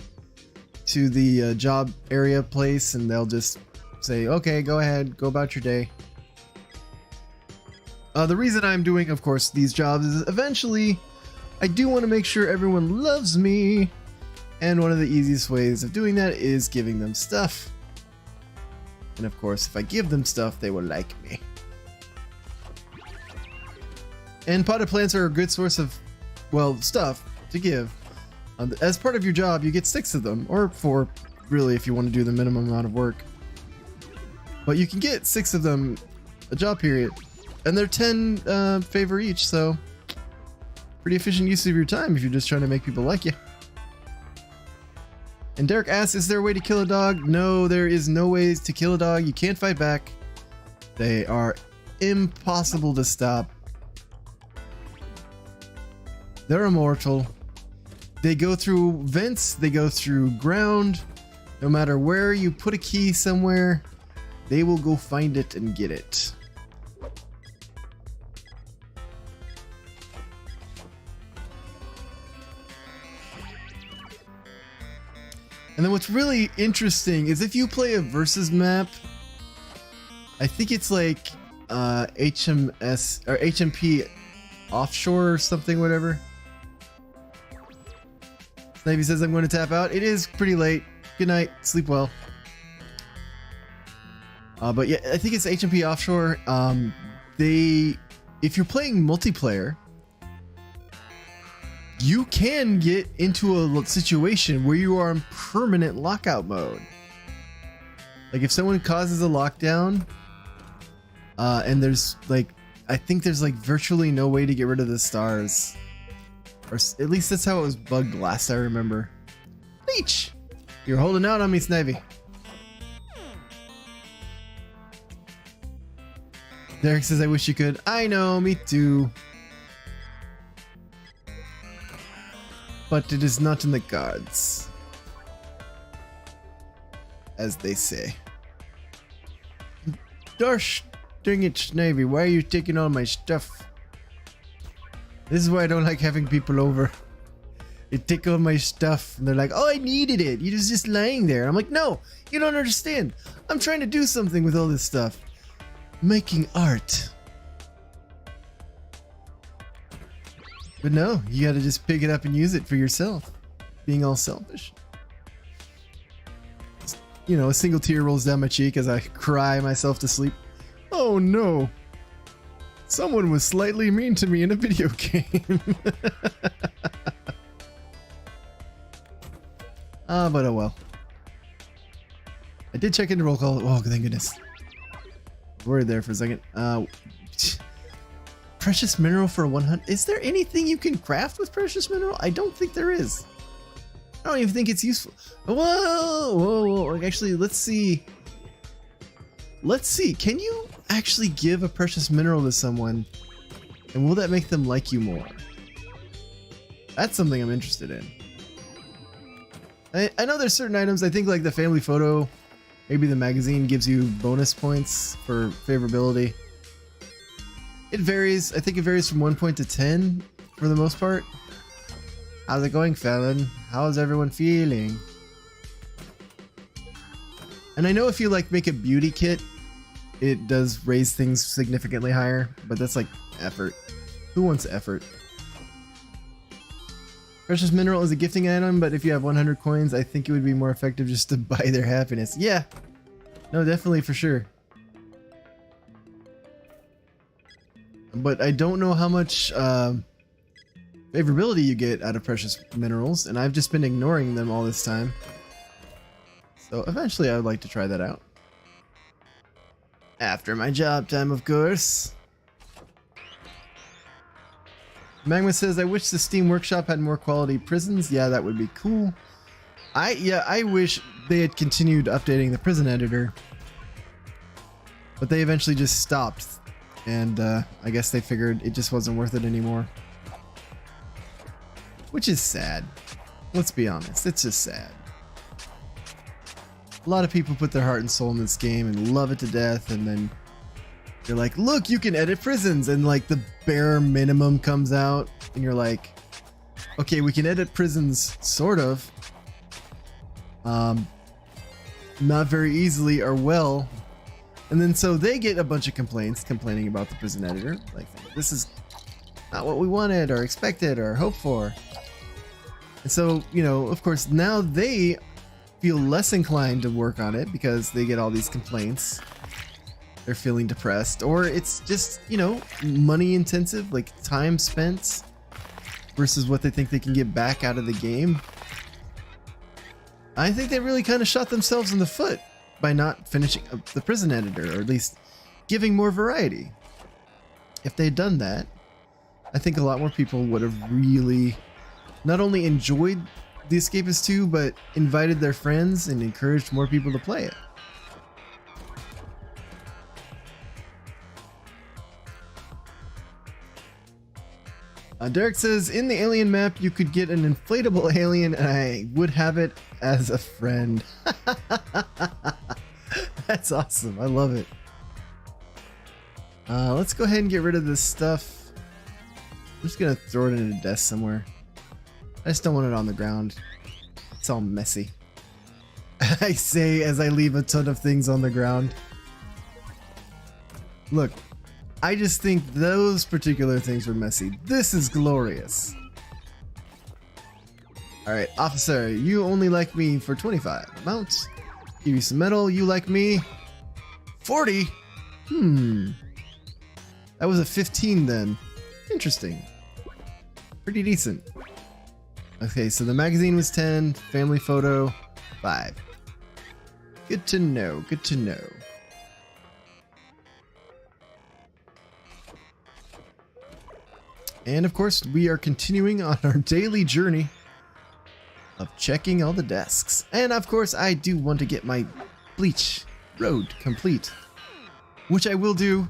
to the job area place and they'll just say, okay, go ahead, go about your day. The reason I'm doing, of course, these jobs is eventually I do want to make sure everyone loves me. And one of the easiest ways of doing that is giving them stuff. And of course, if I give them stuff, they will like me. And potted plants are a good source of, well, stuff to give. As part of your job, you get 6 of them, or 4, really, if you want to do the minimum amount of work. But you can get 6 of them a job period, and they're 10 favor each, so pretty efficient use of your time if you're just trying to make people like you. And Derek asks, is there a way to kill a dog? No, there is no ways to kill a dog. You can't fight back. They are impossible to stop. They're immortal. They go through vents, they go through ground. No matter where you put a key somewhere, they will go find it and get it. And then what's really interesting is if you play a versus map, I think it's like HMS or HMP offshore or something, whatever. Navy says I'm going to tap out. It is pretty late. Good night. Sleep well. But yeah, I think it's HMP offshore. If you're playing multiplayer, you can get into a situation where you are in permanent lockout mode. Like if someone causes a lockdown, and there's like, I think there's like virtually no way to get rid of the stars. Or at least that's how it was bugged last I remember. Leech! You're holding out on me, Snivy. Derek says, I wish you could. I know, me too. But it is not in the cards. As they say. Gosh dang it, Snivy, why are you taking all my stuff? This is why I don't like having people over. They take all my stuff and they're like, oh, I needed it. It was just lying there. I'm like, no, you don't understand. I'm trying to do something with all this stuff. Making art. But no, you gotta just pick it up and use it for yourself. Being all selfish. You know, a single tear rolls down my cheek as I cry myself to sleep. Oh no. Someone was slightly mean to me in a video game. But oh well. I did check into roll call. Oh, thank goodness. Worried there for a second. Precious mineral for 100. Is there anything you can craft with precious mineral? I don't think there is. I don't even think it's useful. Whoa. Actually, let's see. Can you actually give a precious mineral to someone, and will that make them like you more? That's something I'm interested in. I know there's certain items, I think like the family photo, maybe the magazine gives you bonus points for favorability. It varies. I think it varies from 1 point to 10 for the most part. How's it going, Fallon? How's everyone feeling? And I know if you like make a beauty kit, it does raise things significantly higher, but that's like effort. Who wants effort? Precious mineral is a gifting item, but if you have 100 coins, I think it would be more effective just to buy their happiness. Yeah. No, definitely for sure. But I don't know how much favorability you get out of precious minerals, and I've just been ignoring them all this time. So eventually I would like to try that out. After my job time, of course. Magma says, I wish the Steam Workshop had more quality prisons. Yeah, that would be cool. I wish they had continued updating the prison editor. But they eventually just stopped. And I guess they figured it just wasn't worth it anymore. Which is sad. Let's be honest, it's just sad. A lot of people put their heart and soul in this game and love it to death, and then they're like, look, you can edit prisons, and like the bare minimum comes out, and you're like, okay, we can edit prisons, sort of. Not very easily or well. And then so they get a bunch of complaints complaining about the prison editor, like, this is not what we wanted or expected or hoped for. And so, you know, of course, now they feel less inclined to work on it because they get all these complaints. They're feeling depressed, or it's just, you know, money intensive, like time spent versus what they think they can get back out of the game. I think they really kind of shot themselves in the foot by not finishing up the prison editor, or at least giving more variety. If they'd done that, I think a lot more people would have really not only enjoyed The Escapist 2, but invited their friends and encouraged more people to play it. Derek says, in the alien map, you could get an inflatable alien, and I would have it as a friend. That's awesome. I love it. Let's go ahead and get rid of this stuff. I'm just gonna throw it in a desk somewhere. I just don't want it on the ground. It's all messy. I say as I leave a ton of things on the ground. Look, I just think those particular things were messy. This is glorious. Alright, officer, you only like me for 25. Mount. Give you some metal, you like me. 40? That was a 15 then. Interesting. Pretty decent. Okay, so the magazine was 10, family photo, 5. Good to know, good to know. And of course, we are continuing on our daily journey of checking all the desks. And of course, I do want to get my bleach road complete, which I will do.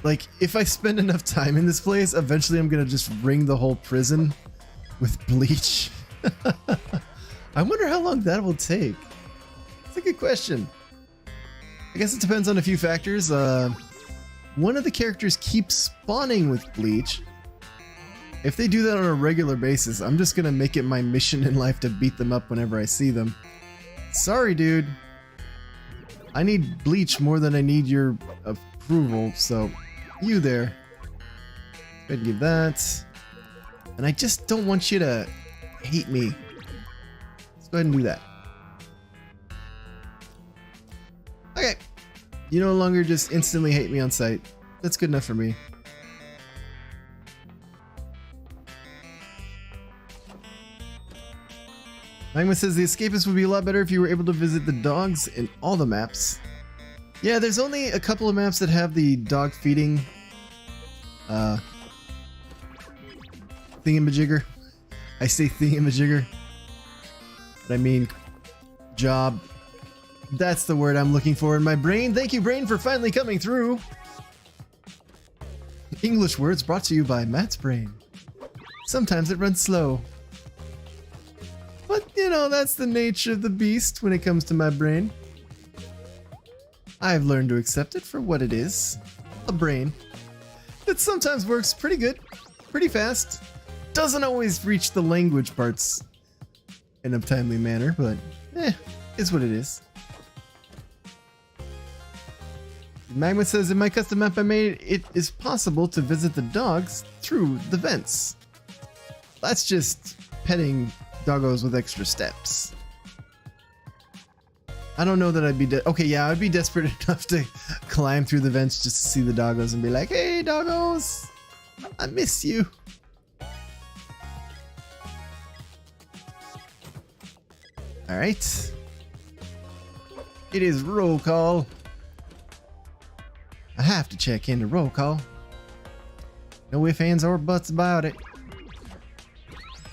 Like, if I spend enough time in this place, eventually I'm gonna just ring the whole prison with bleach. I wonder how long that will take. That's a good question. I guess it depends on a few factors. One of the characters keeps spawning with bleach. If they do that on a regular basis, I'm just gonna make it my mission in life to beat them up whenever I see them. Sorry, dude. I need bleach more than I need your approval, so you there. Go ahead and give that. And I just don't want you to hate me. Let's go ahead and do that. Okay. You no longer just instantly hate me on sight. That's good enough for me. Magma says the escapist would be a lot better if you were able to visit the dogs in all the maps. Yeah, there's only a couple of maps that have the dog feeding thingamajigger. I say thingamajigger, but I mean job. That's the word I'm looking for in my brain. Thank you, brain, for finally coming through. English words brought to you by Matt's brain. Sometimes it runs slow. But, you know, that's the nature of the beast when it comes to my brain. I've learned to accept it for what it is. A brain. That sometimes works pretty good, pretty fast. Doesn't always reach the language parts in a timely manner, but is what it is. Magma says, in my custom map I made, it is possible to visit the dogs through the vents. That's just petting doggos with extra steps. I don't know that I'd be okay, yeah, I'd be desperate enough to climb through the vents just to see the doggos and be like, hey, doggos, I miss you. All right. It is roll call. I have to check into roll call. No ifs, ands, or buts about it.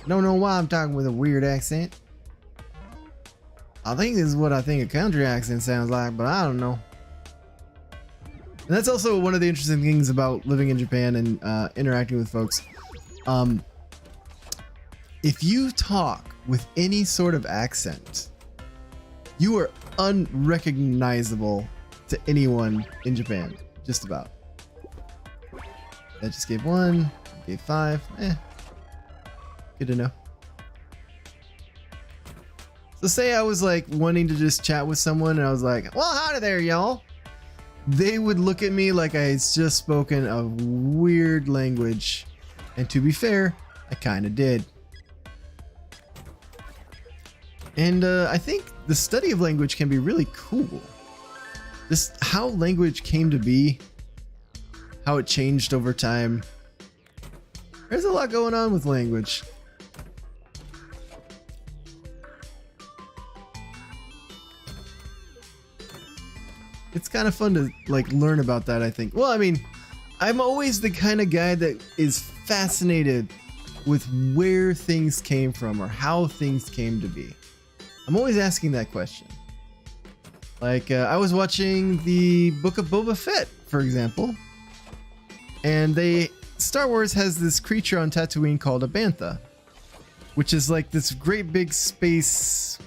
Don't know why I'm talking with a weird accent. I think this is what I think a country accent sounds like, but I don't know. And that's also one of the interesting things about living in Japan and interacting with folks. If you talk with any sort of accent, you are unrecognizable to anyone in Japan. Just about. That just gave 1, gave 5. Good to know. So say I was like wanting to just chat with someone and I was like, well, howdy there, y'all. They would look at me like I had just spoken a weird language. And to be fair, I kind of did. And I think the study of language can be really cool. Just how language came to be, how it changed over time. There's a lot going on with language. It's kind of fun to like learn about that, I think. Well, I mean, I'm always the kind of guy that is fascinated with where things came from or how things came to be. I'm always asking that question. Like, I was watching the Book of Boba Fett, for example, and Star Wars has this creature on Tatooine called a bantha, which is like this great big space,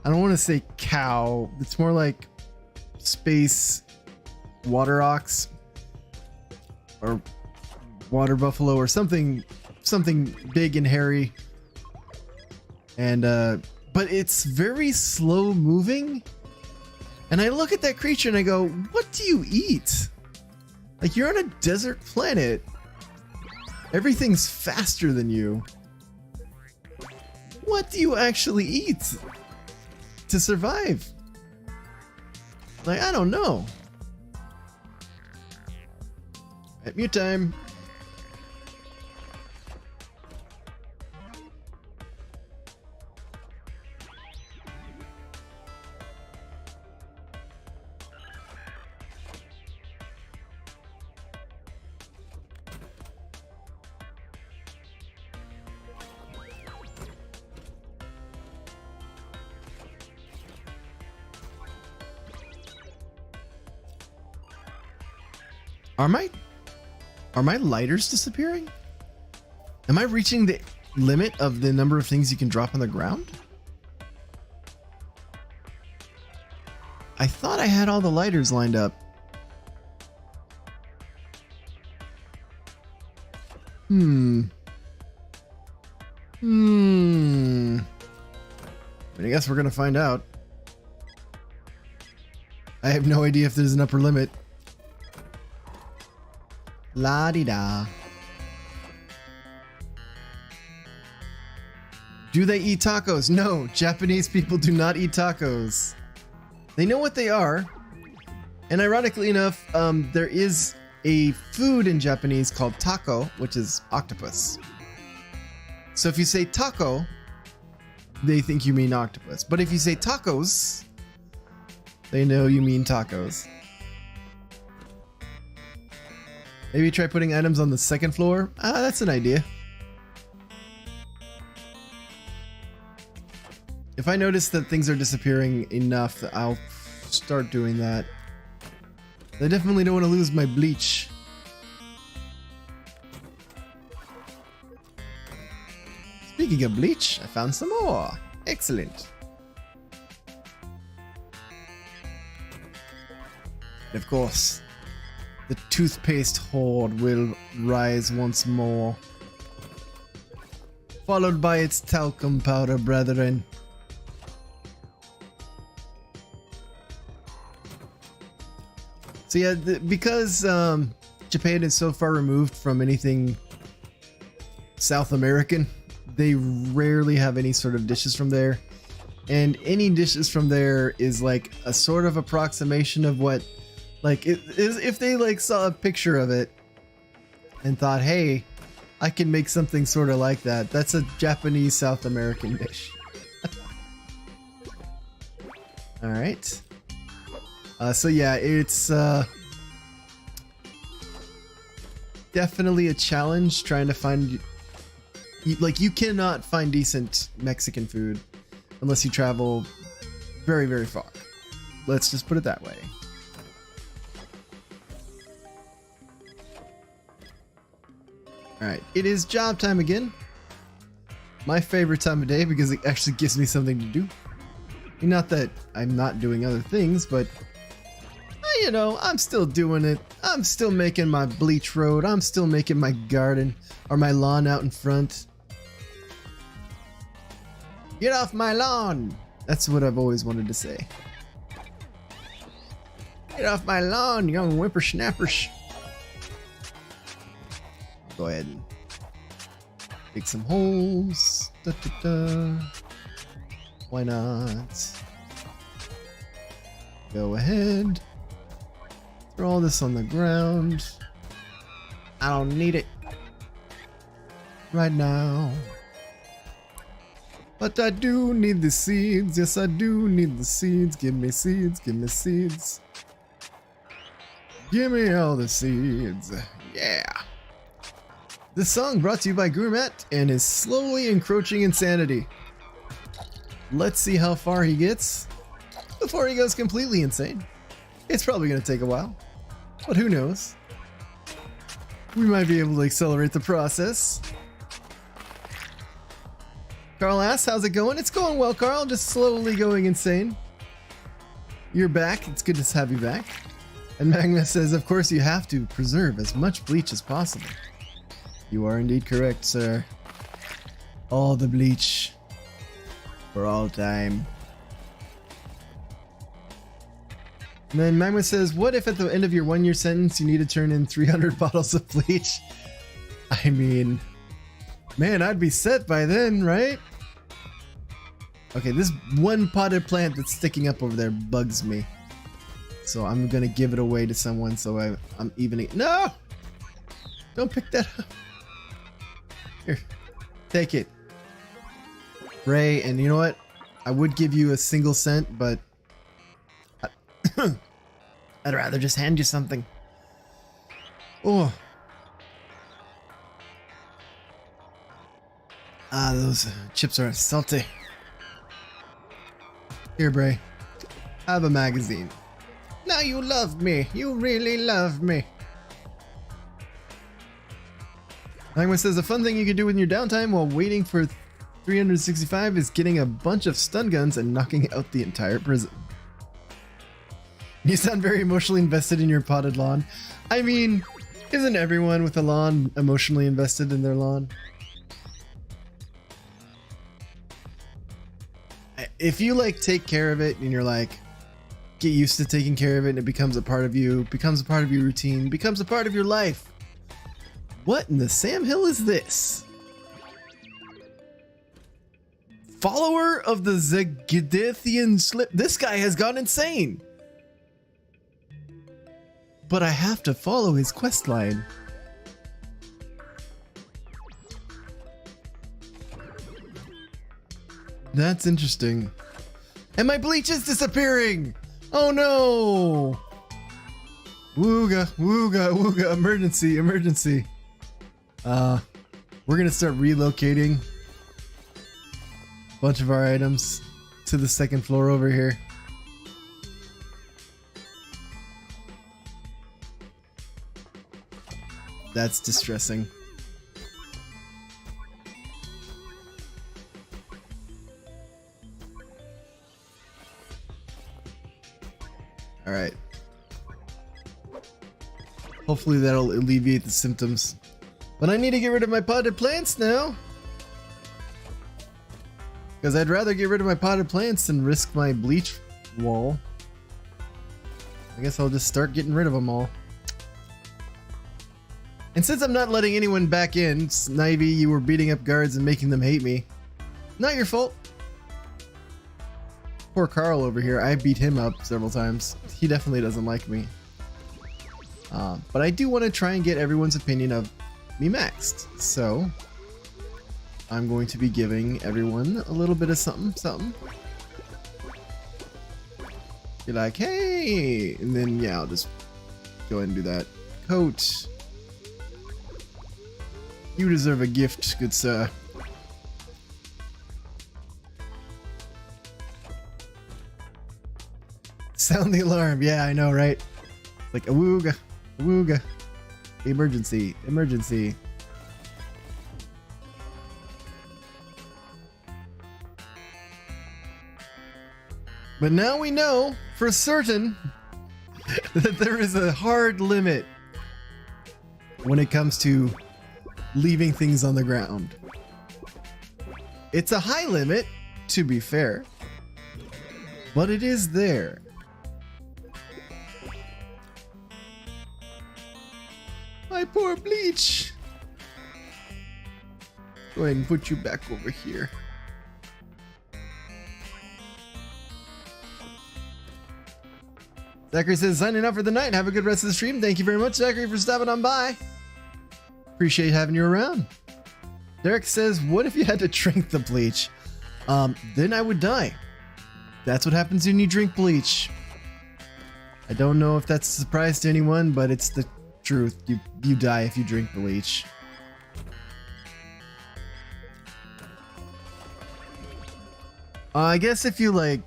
I don't want to say cow, it's more like space water ox or water buffalo or something big and hairy. And but it's very slow moving. And I look at that creature and I go, what do you eat? Like, you're on a desert planet. Everything's faster than you. What do you actually eat to survive? Like, I don't know. At mute time. Are my lighters disappearing? Am I reaching the limit of the number of things you can drop on the ground? I thought I had all the lighters lined up. I guess we're gonna find out. I have no idea if there's an upper limit. La-di-da. Do they eat tacos? No, Japanese people do not eat tacos. They know what they are. And ironically enough, there is a food in Japanese called taco, which is octopus. So if you say taco, they think you mean octopus. But if you say tacos, they know you mean tacos. Maybe try putting items on the second floor. That's an idea. If I notice that things are disappearing enough, I'll start doing that. I definitely don't want to lose my bleach. Speaking of bleach, I found some more. Excellent. And of course, the toothpaste horde will rise once more, followed by its talcum powder brethren. So yeah, because Japan is so far removed from anything South American, they rarely have any sort of dishes from there. And any dishes from there is like a sort of approximation of what, like, if they like saw a picture of it and thought, hey, I can make something sort of like that. That's a Japanese South American dish. All right. So yeah, it's definitely a challenge trying to find, like, you cannot find decent Mexican food unless you travel very, very far. Let's just put it that way. All right, it is job time again. My favorite time of day because it actually gives me something to do. Not that I'm not doing other things, but you know, I'm still doing it. I'm still making my bleach road. I'm still making my garden or my lawn out in front. Get off my lawn! That's what I've always wanted to say. Get off my lawn, young whippersnappers. Go ahead and dig some holes. Da, da, da. Why not? Go ahead. Throw all this on the ground. I don't need it right now. But I do need the seeds. Yes, I do need the seeds. Give me seeds. Give me seeds. Give me all the seeds. Yeah. This song brought to you by GuruMatt and his slowly encroaching insanity. Let's see how far he gets before he goes completely insane. It's probably going to take a while, but who knows? We might be able to accelerate the process. Carl asks, how's it going? It's going well, Carl. Just slowly going insane. You're back. It's good to have you back. And Magma says, of course you have to preserve as much bleach as possible. You are indeed correct, sir. All the bleach. For all time. And then Magma says, what if at the end of your 1-year sentence you need to turn in 300 bottles of bleach? I mean, man, I'd be set by then, right? Okay, this one potted plant that's sticking up over there bugs me. So I'm gonna give it away to someone so I'm evening. No! Don't pick that up. Here, take it. Ray, and you know what? I would give you a single cent, but I'd rather just hand you something. Oh. Ah, those chips are salty. Here, Bray. Have a magazine. Now you love me. You really love me. Magma says a fun thing you can do in your downtime while waiting for 365 is getting a bunch of stun guns and knocking out the entire prison. You sound very emotionally invested in your potted lawn. I mean, isn't everyone with a lawn emotionally invested in their lawn? If you like take care of it and you're like, get used to taking care of it and it becomes a part of you, becomes a part of your routine, becomes a part of your life. What in the Sam Hill is this? Follower of the Zegadithian slip. This guy has gone insane. But I have to follow his quest line. That's interesting. And my bleach is disappearing! Oh no! Wooga, wooga, wooga, emergency, emergency. We're gonna start relocating a bunch of our items to the second floor over here. That's distressing. All right. Hopefully that'll alleviate the symptoms. But I need to get rid of my potted plants now. Because I'd rather get rid of my potted plants than risk my bleach wall. I guess I'll just start getting rid of them all. And since I'm not letting anyone back in, Snivy, you were beating up guards and making them hate me. Not your fault. Poor Carl over here, I beat him up several times. He definitely doesn't like me. But I do want to try and get everyone's opinion of me maxed. So, I'm going to be giving everyone a little bit of something, something. Be like, hey! And then, yeah, I'll just go ahead and do that. Coat. You deserve a gift, good sir. Sound the alarm. Yeah, I know, right? Like a wooga, a wooga. Emergency, emergency. But now we know for certain that there is a hard limit when it comes to leaving things on the ground. It's a high limit, to be fair, but it is there. My poor bleach. Go ahead and put you back over here. Zachary says, signing up for the night. Have a good rest of the stream. Thank you very much, Zachary, for stopping on by. Appreciate having you around. Derek says, what if you had to drink the bleach? Then I would die. That's what happens when you drink bleach. I don't know if that's a surprise to anyone, but it's the truth. You die if you drink bleach. I guess if you like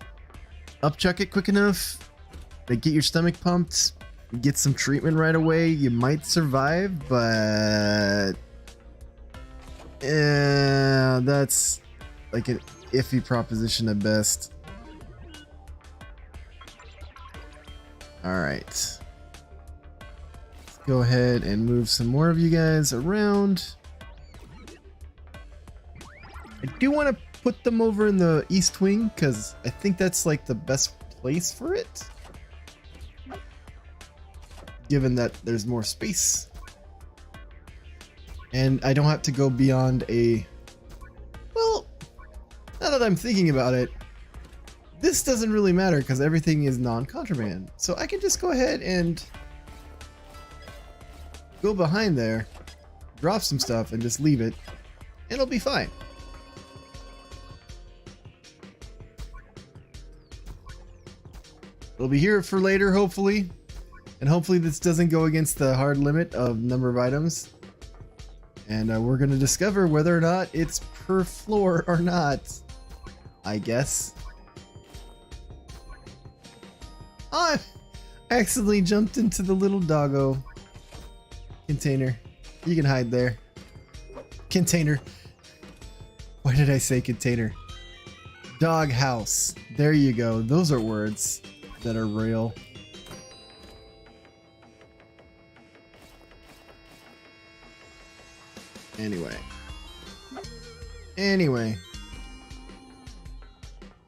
upchuck it quick enough, like get your stomach pumped, get some treatment right away, you might survive, but yeah, that's like an iffy proposition at best. All right. Let's go ahead and move some more of you guys around. I do want to put them over in the east wing because I think that's like the best place for it. Given that there's more space. And I don't have to go beyond a... Well, now that I'm thinking about it, this doesn't really matter because everything is non-contraband. So I can just go ahead and go behind there, drop some stuff, and just leave it, and it'll be fine. It'll be here for later, hopefully. And hopefully this doesn't go against the hard limit of number of items. And we're going to discover whether or not it's per floor or not, I guess. Oh, I accidentally jumped into the little doggo container. You can hide there. Container. Why did I say container? Dog house. There you go. Those are words that are real. Anyway.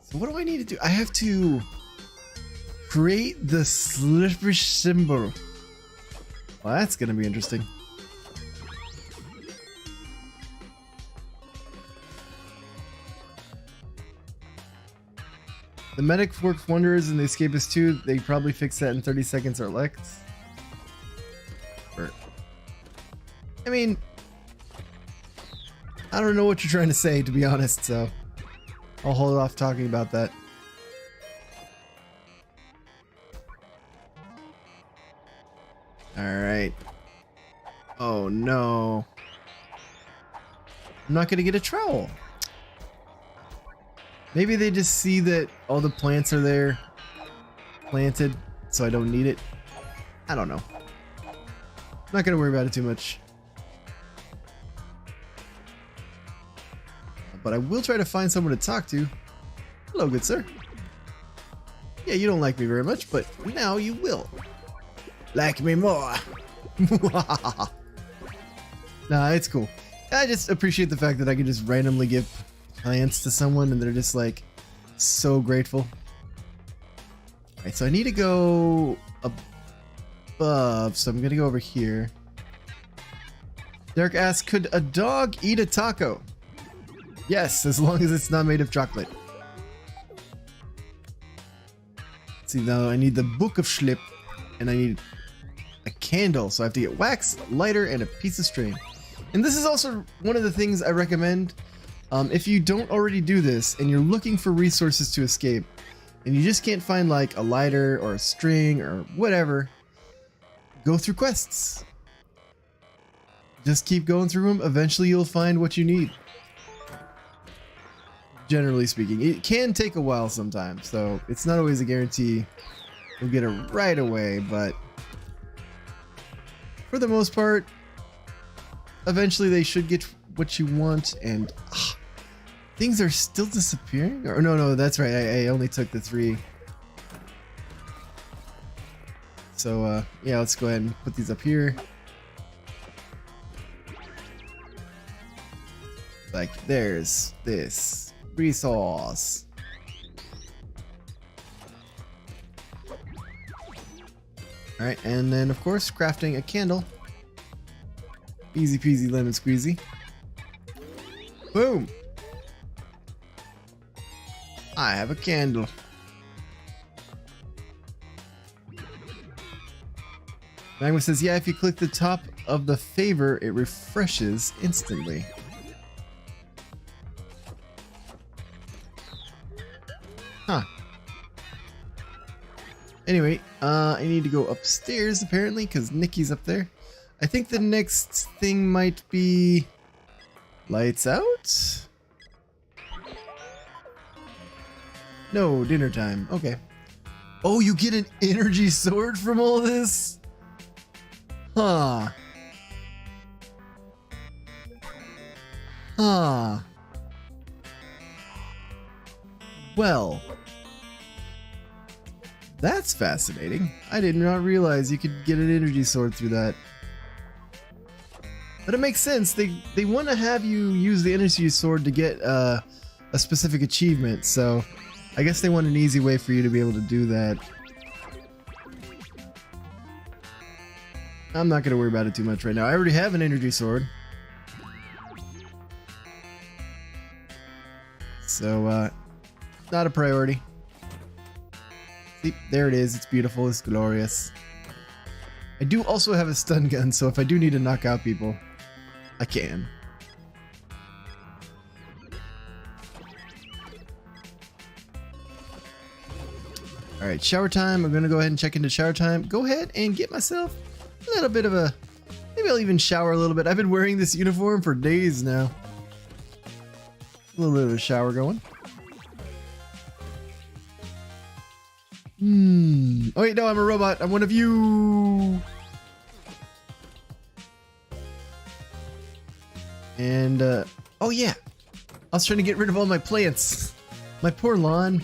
So what do I need to do? I have to create the slippery symbol. Well, that's gonna be interesting. The medic works wonders and the escapist too. They probably fix that in 30 seconds or less. I mean, I don't know what you're trying to say, to be honest, so I'll hold off talking about that. Alright. Oh no. I'm not gonna get a trowel. Maybe they just see that all the plants are there, planted, so I don't need it. I don't know. I'm not gonna worry about it too much. But I will try to find someone to talk to. Hello, good sir. Yeah, you don't like me very much, but now you will. Like me more. Nah, it's cool. I just appreciate the fact that I can just randomly give plants to someone and they're just like so grateful. Alright, so I need to go above, so I'm gonna go over here. Derek asks, could a dog eat a taco? Yes, as long as it's not made of chocolate. Let's see, now I need the book of Schlip, and I need a candle, so I have to get wax, a lighter, and a piece of string. And this is also one of the things I recommend. If you don't already do this, and you're looking for resources to escape, and you just can't find like a lighter, or a string, or whatever, go through quests. Just keep going through them, eventually you'll find what you need. Generally speaking, it can take a while sometimes, so it's not always a guarantee you'll get it right away, but for the most part, eventually they should get what you want. And things are still disappearing, or no, that's right, I only took the 3. So yeah, let's go ahead and put these up here. Like, there's this resource. Alright, and then of course crafting a candle. Easy peasy lemon squeezy. Boom! I have a candle. Magma says, yeah, if you click the top of the favor, it refreshes instantly. Huh. Anyway, I need to go upstairs apparently because Nikki's up there. I think the next thing might be lights out? No, dinner time. Okay. Oh, you get an energy sword from all this? Huh. Huh. Well. That's fascinating. I did not realize you could get an energy sword through that. But it makes sense. They want to have you use the energy sword to get a specific achievement. So I guess they want an easy way for you to be able to do that. I'm not going to worry about it too much right now. I already have an energy sword. So, not a priority. See, there it is. It's beautiful. It's glorious. I do also have a stun gun, so if I do need to knock out people, I can. Alright, shower time. I'm going to go ahead and check into shower time. Go ahead and get myself a little bit of a... Maybe I'll even shower a little bit. I've been wearing this uniform for days now. A little bit of a shower going. Oh wait, no, I'm a robot. I'm one of you. And, oh yeah. I was trying to get rid of all my plants. My poor lawn.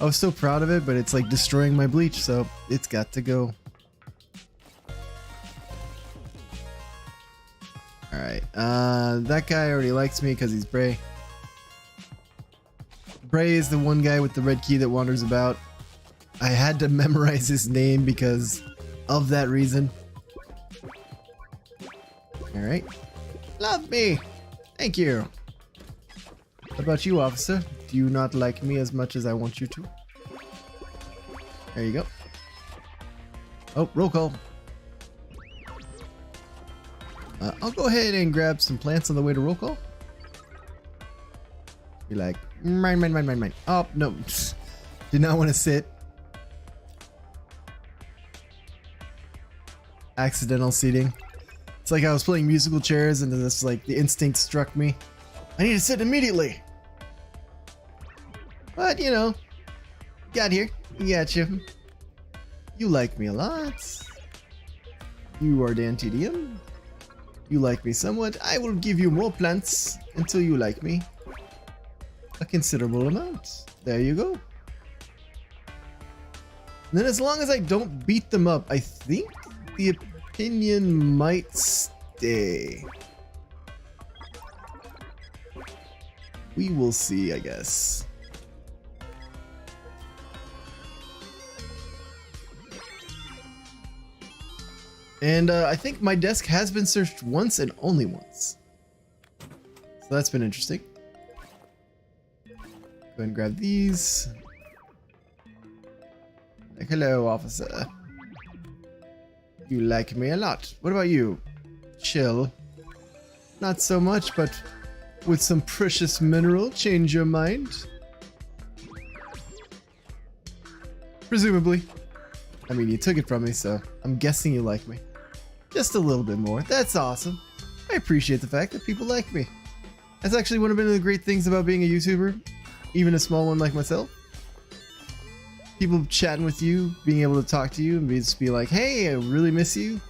I was so proud of it, but it's like destroying my bleach, so it's got to go. Alright, that guy already likes me because he's Bray. Bray is the one guy with the red key that wanders about. I had to memorize his name because of that reason. Alright. Love me! Thank you! What about you, officer? Do you not like me as much as I want you to? There you go. Oh, roll call. I'll go ahead and grab some plants on the way to roll call. Be like, mine. Oh, no. Did not want to sit. Accidental seating. It's like I was playing musical chairs and then this, like, the instinct struck me. I need to sit immediately. But, you know, got here. Got you. You like me a lot. You are Dan TDM. You like me somewhat. I will give you more plants until you like me. A considerable amount. There you go. And then as long as I don't beat them up, I think the opinion might stay. We will see, I guess. And I think my desk has been searched once and only once. So that's been interesting. Go ahead and grab these. Like, hello, officer. You like me a lot. What about you? Chill. Not so much, but with some precious mineral, change your mind. Presumably. I mean, you took it from me, so I'm guessing you like me. Just a little bit more. That's awesome. I appreciate the fact that people like me. That's actually one of the great things about being a YouTuber, even a small one like myself. People chatting with you, being able to talk to you and just be like, hey, I really miss you.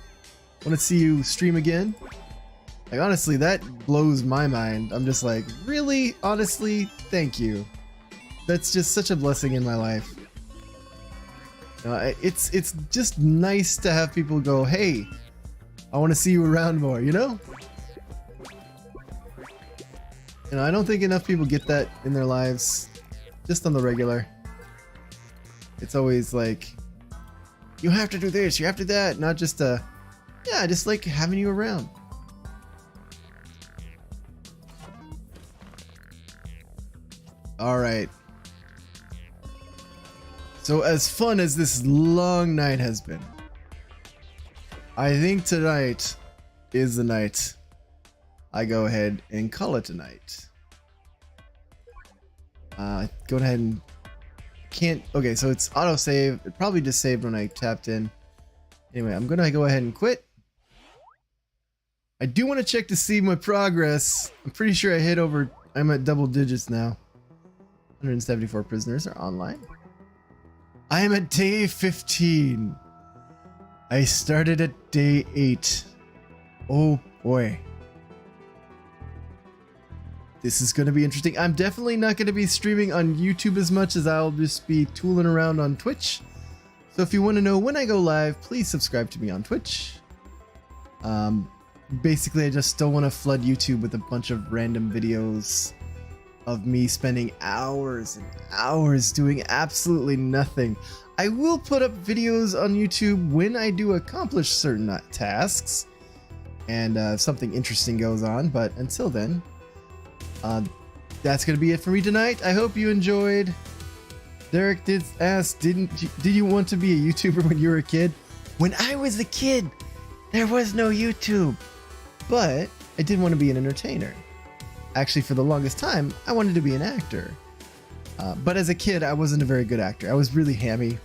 Want to see you stream again. Like, honestly, that blows my mind. I'm just like, really? Honestly, thank you. That's just such a blessing in my life. It's just nice to have people go, hey, I want to see you around more, you know? You know, I don't think enough people get that in their lives, just on the regular. It's always like, you have to do this, you have to do that, not just yeah, just like having you around. All right. So as fun as this long night has been, I think tonight is the night I go ahead and call it a night. Go ahead and okay, so it's autosave. It probably just saved when I tapped in. Anyway, I'm gonna go ahead and quit. I do want to check to see my progress. I'm pretty sure I hit over, I'm at double digits now. 174 prisoners are online. I am at day 15. I started at day 8. Oh boy. this is going to be interesting. I'm definitely not going to be streaming on YouTube as much as I'll just be tooling around on Twitch. So if you want to know when I go live, please subscribe to me on Twitch. Basically, I just don't want to flood YouTube with a bunch of random videos of me spending hours and hours doing absolutely nothing. I will put up videos on YouTube when I do accomplish certain tasks and something interesting goes on, but until then, that's gonna be it for me tonight. I hope you enjoyed. Derek did ask, did you want to be a YouTuber when you were a kid? When I was a kid, there was no YouTube, but I did want to be an entertainer. Actually, for the longest time, I wanted to be an actor. But as a kid, I wasn't a very good actor. I was really hammy.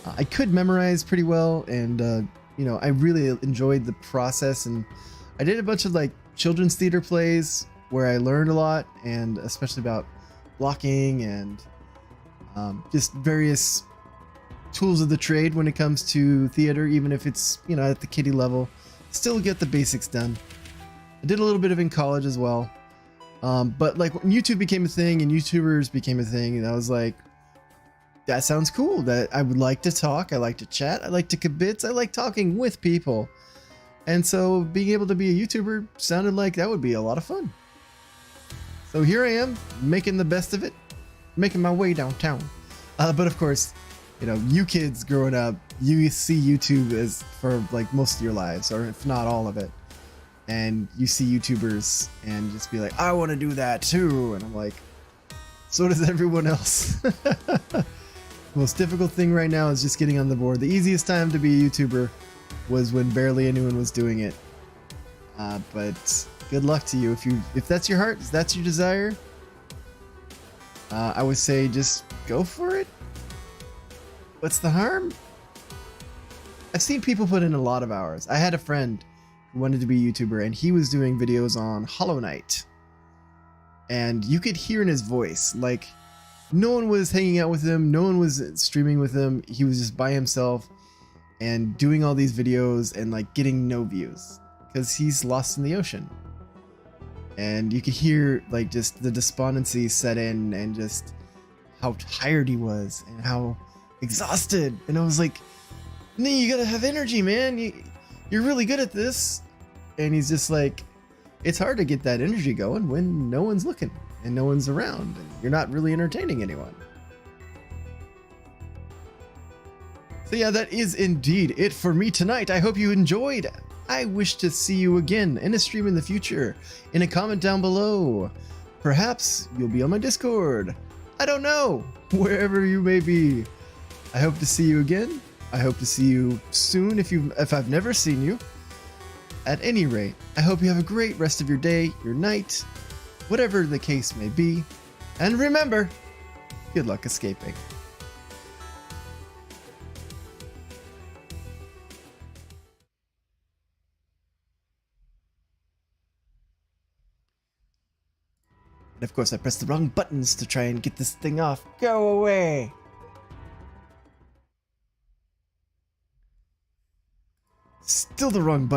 I could memorize pretty well, and you know, I really enjoyed the process. And I did a bunch of like children's theater plays where I learned a lot, and especially about blocking and just various tools of the trade when it comes to theater, even if it's, you know, at the kiddie level. Still get the basics done. I did a little bit of it in college as well. But like when YouTube became a thing and YouTubers became a thing, and I was like, that sounds cool. That I would like to talk. I like to chat. I like to kibitz. I like talking with people. And so being able to be a YouTuber sounded like that would be a lot of fun. So here I am making the best of it, making my way downtown. But of course, you know, you kids growing up, you see YouTube as for like most of your lives, or if not all of it. And you see YouTubers and just be like, I want to do that too. And I'm like, so does everyone else. The most difficult thing right now is just getting on the board. The easiest time to be a YouTuber was when barely anyone was doing it. But good luck to you. If that's your heart, if that's your desire, I would say just go for it. What's the harm? I've seen people put in a lot of hours. I had a friend who wanted to be a YouTuber, and he was doing videos on Hollow Knight. And you could hear in his voice, like, no one was hanging out with him, no one was streaming with him. He was just by himself and doing all these videos and like getting no views because he's lost in the ocean. And you could hear like just the despondency set in and just how tired he was and how exhausted. And I was like, no, you gotta have energy, man. You're really good at this. And he's just like, it's hard to get that energy going when no one's looking and no one's around and you're not really entertaining anyone. So yeah, that is indeed it for me tonight. I hope you enjoyed. I wish to see you again in a stream in the future. In a comment down below. Perhaps you'll be on my Discord. I don't know. Wherever you may be. I hope to see you again. I hope to see you soon if I've never seen you. At any rate, I hope you have a great rest of your day, your night, whatever the case may be. And remember, good luck escaping. And of course, I pressed the wrong buttons to try and get this thing off. Go away! Still the wrong button.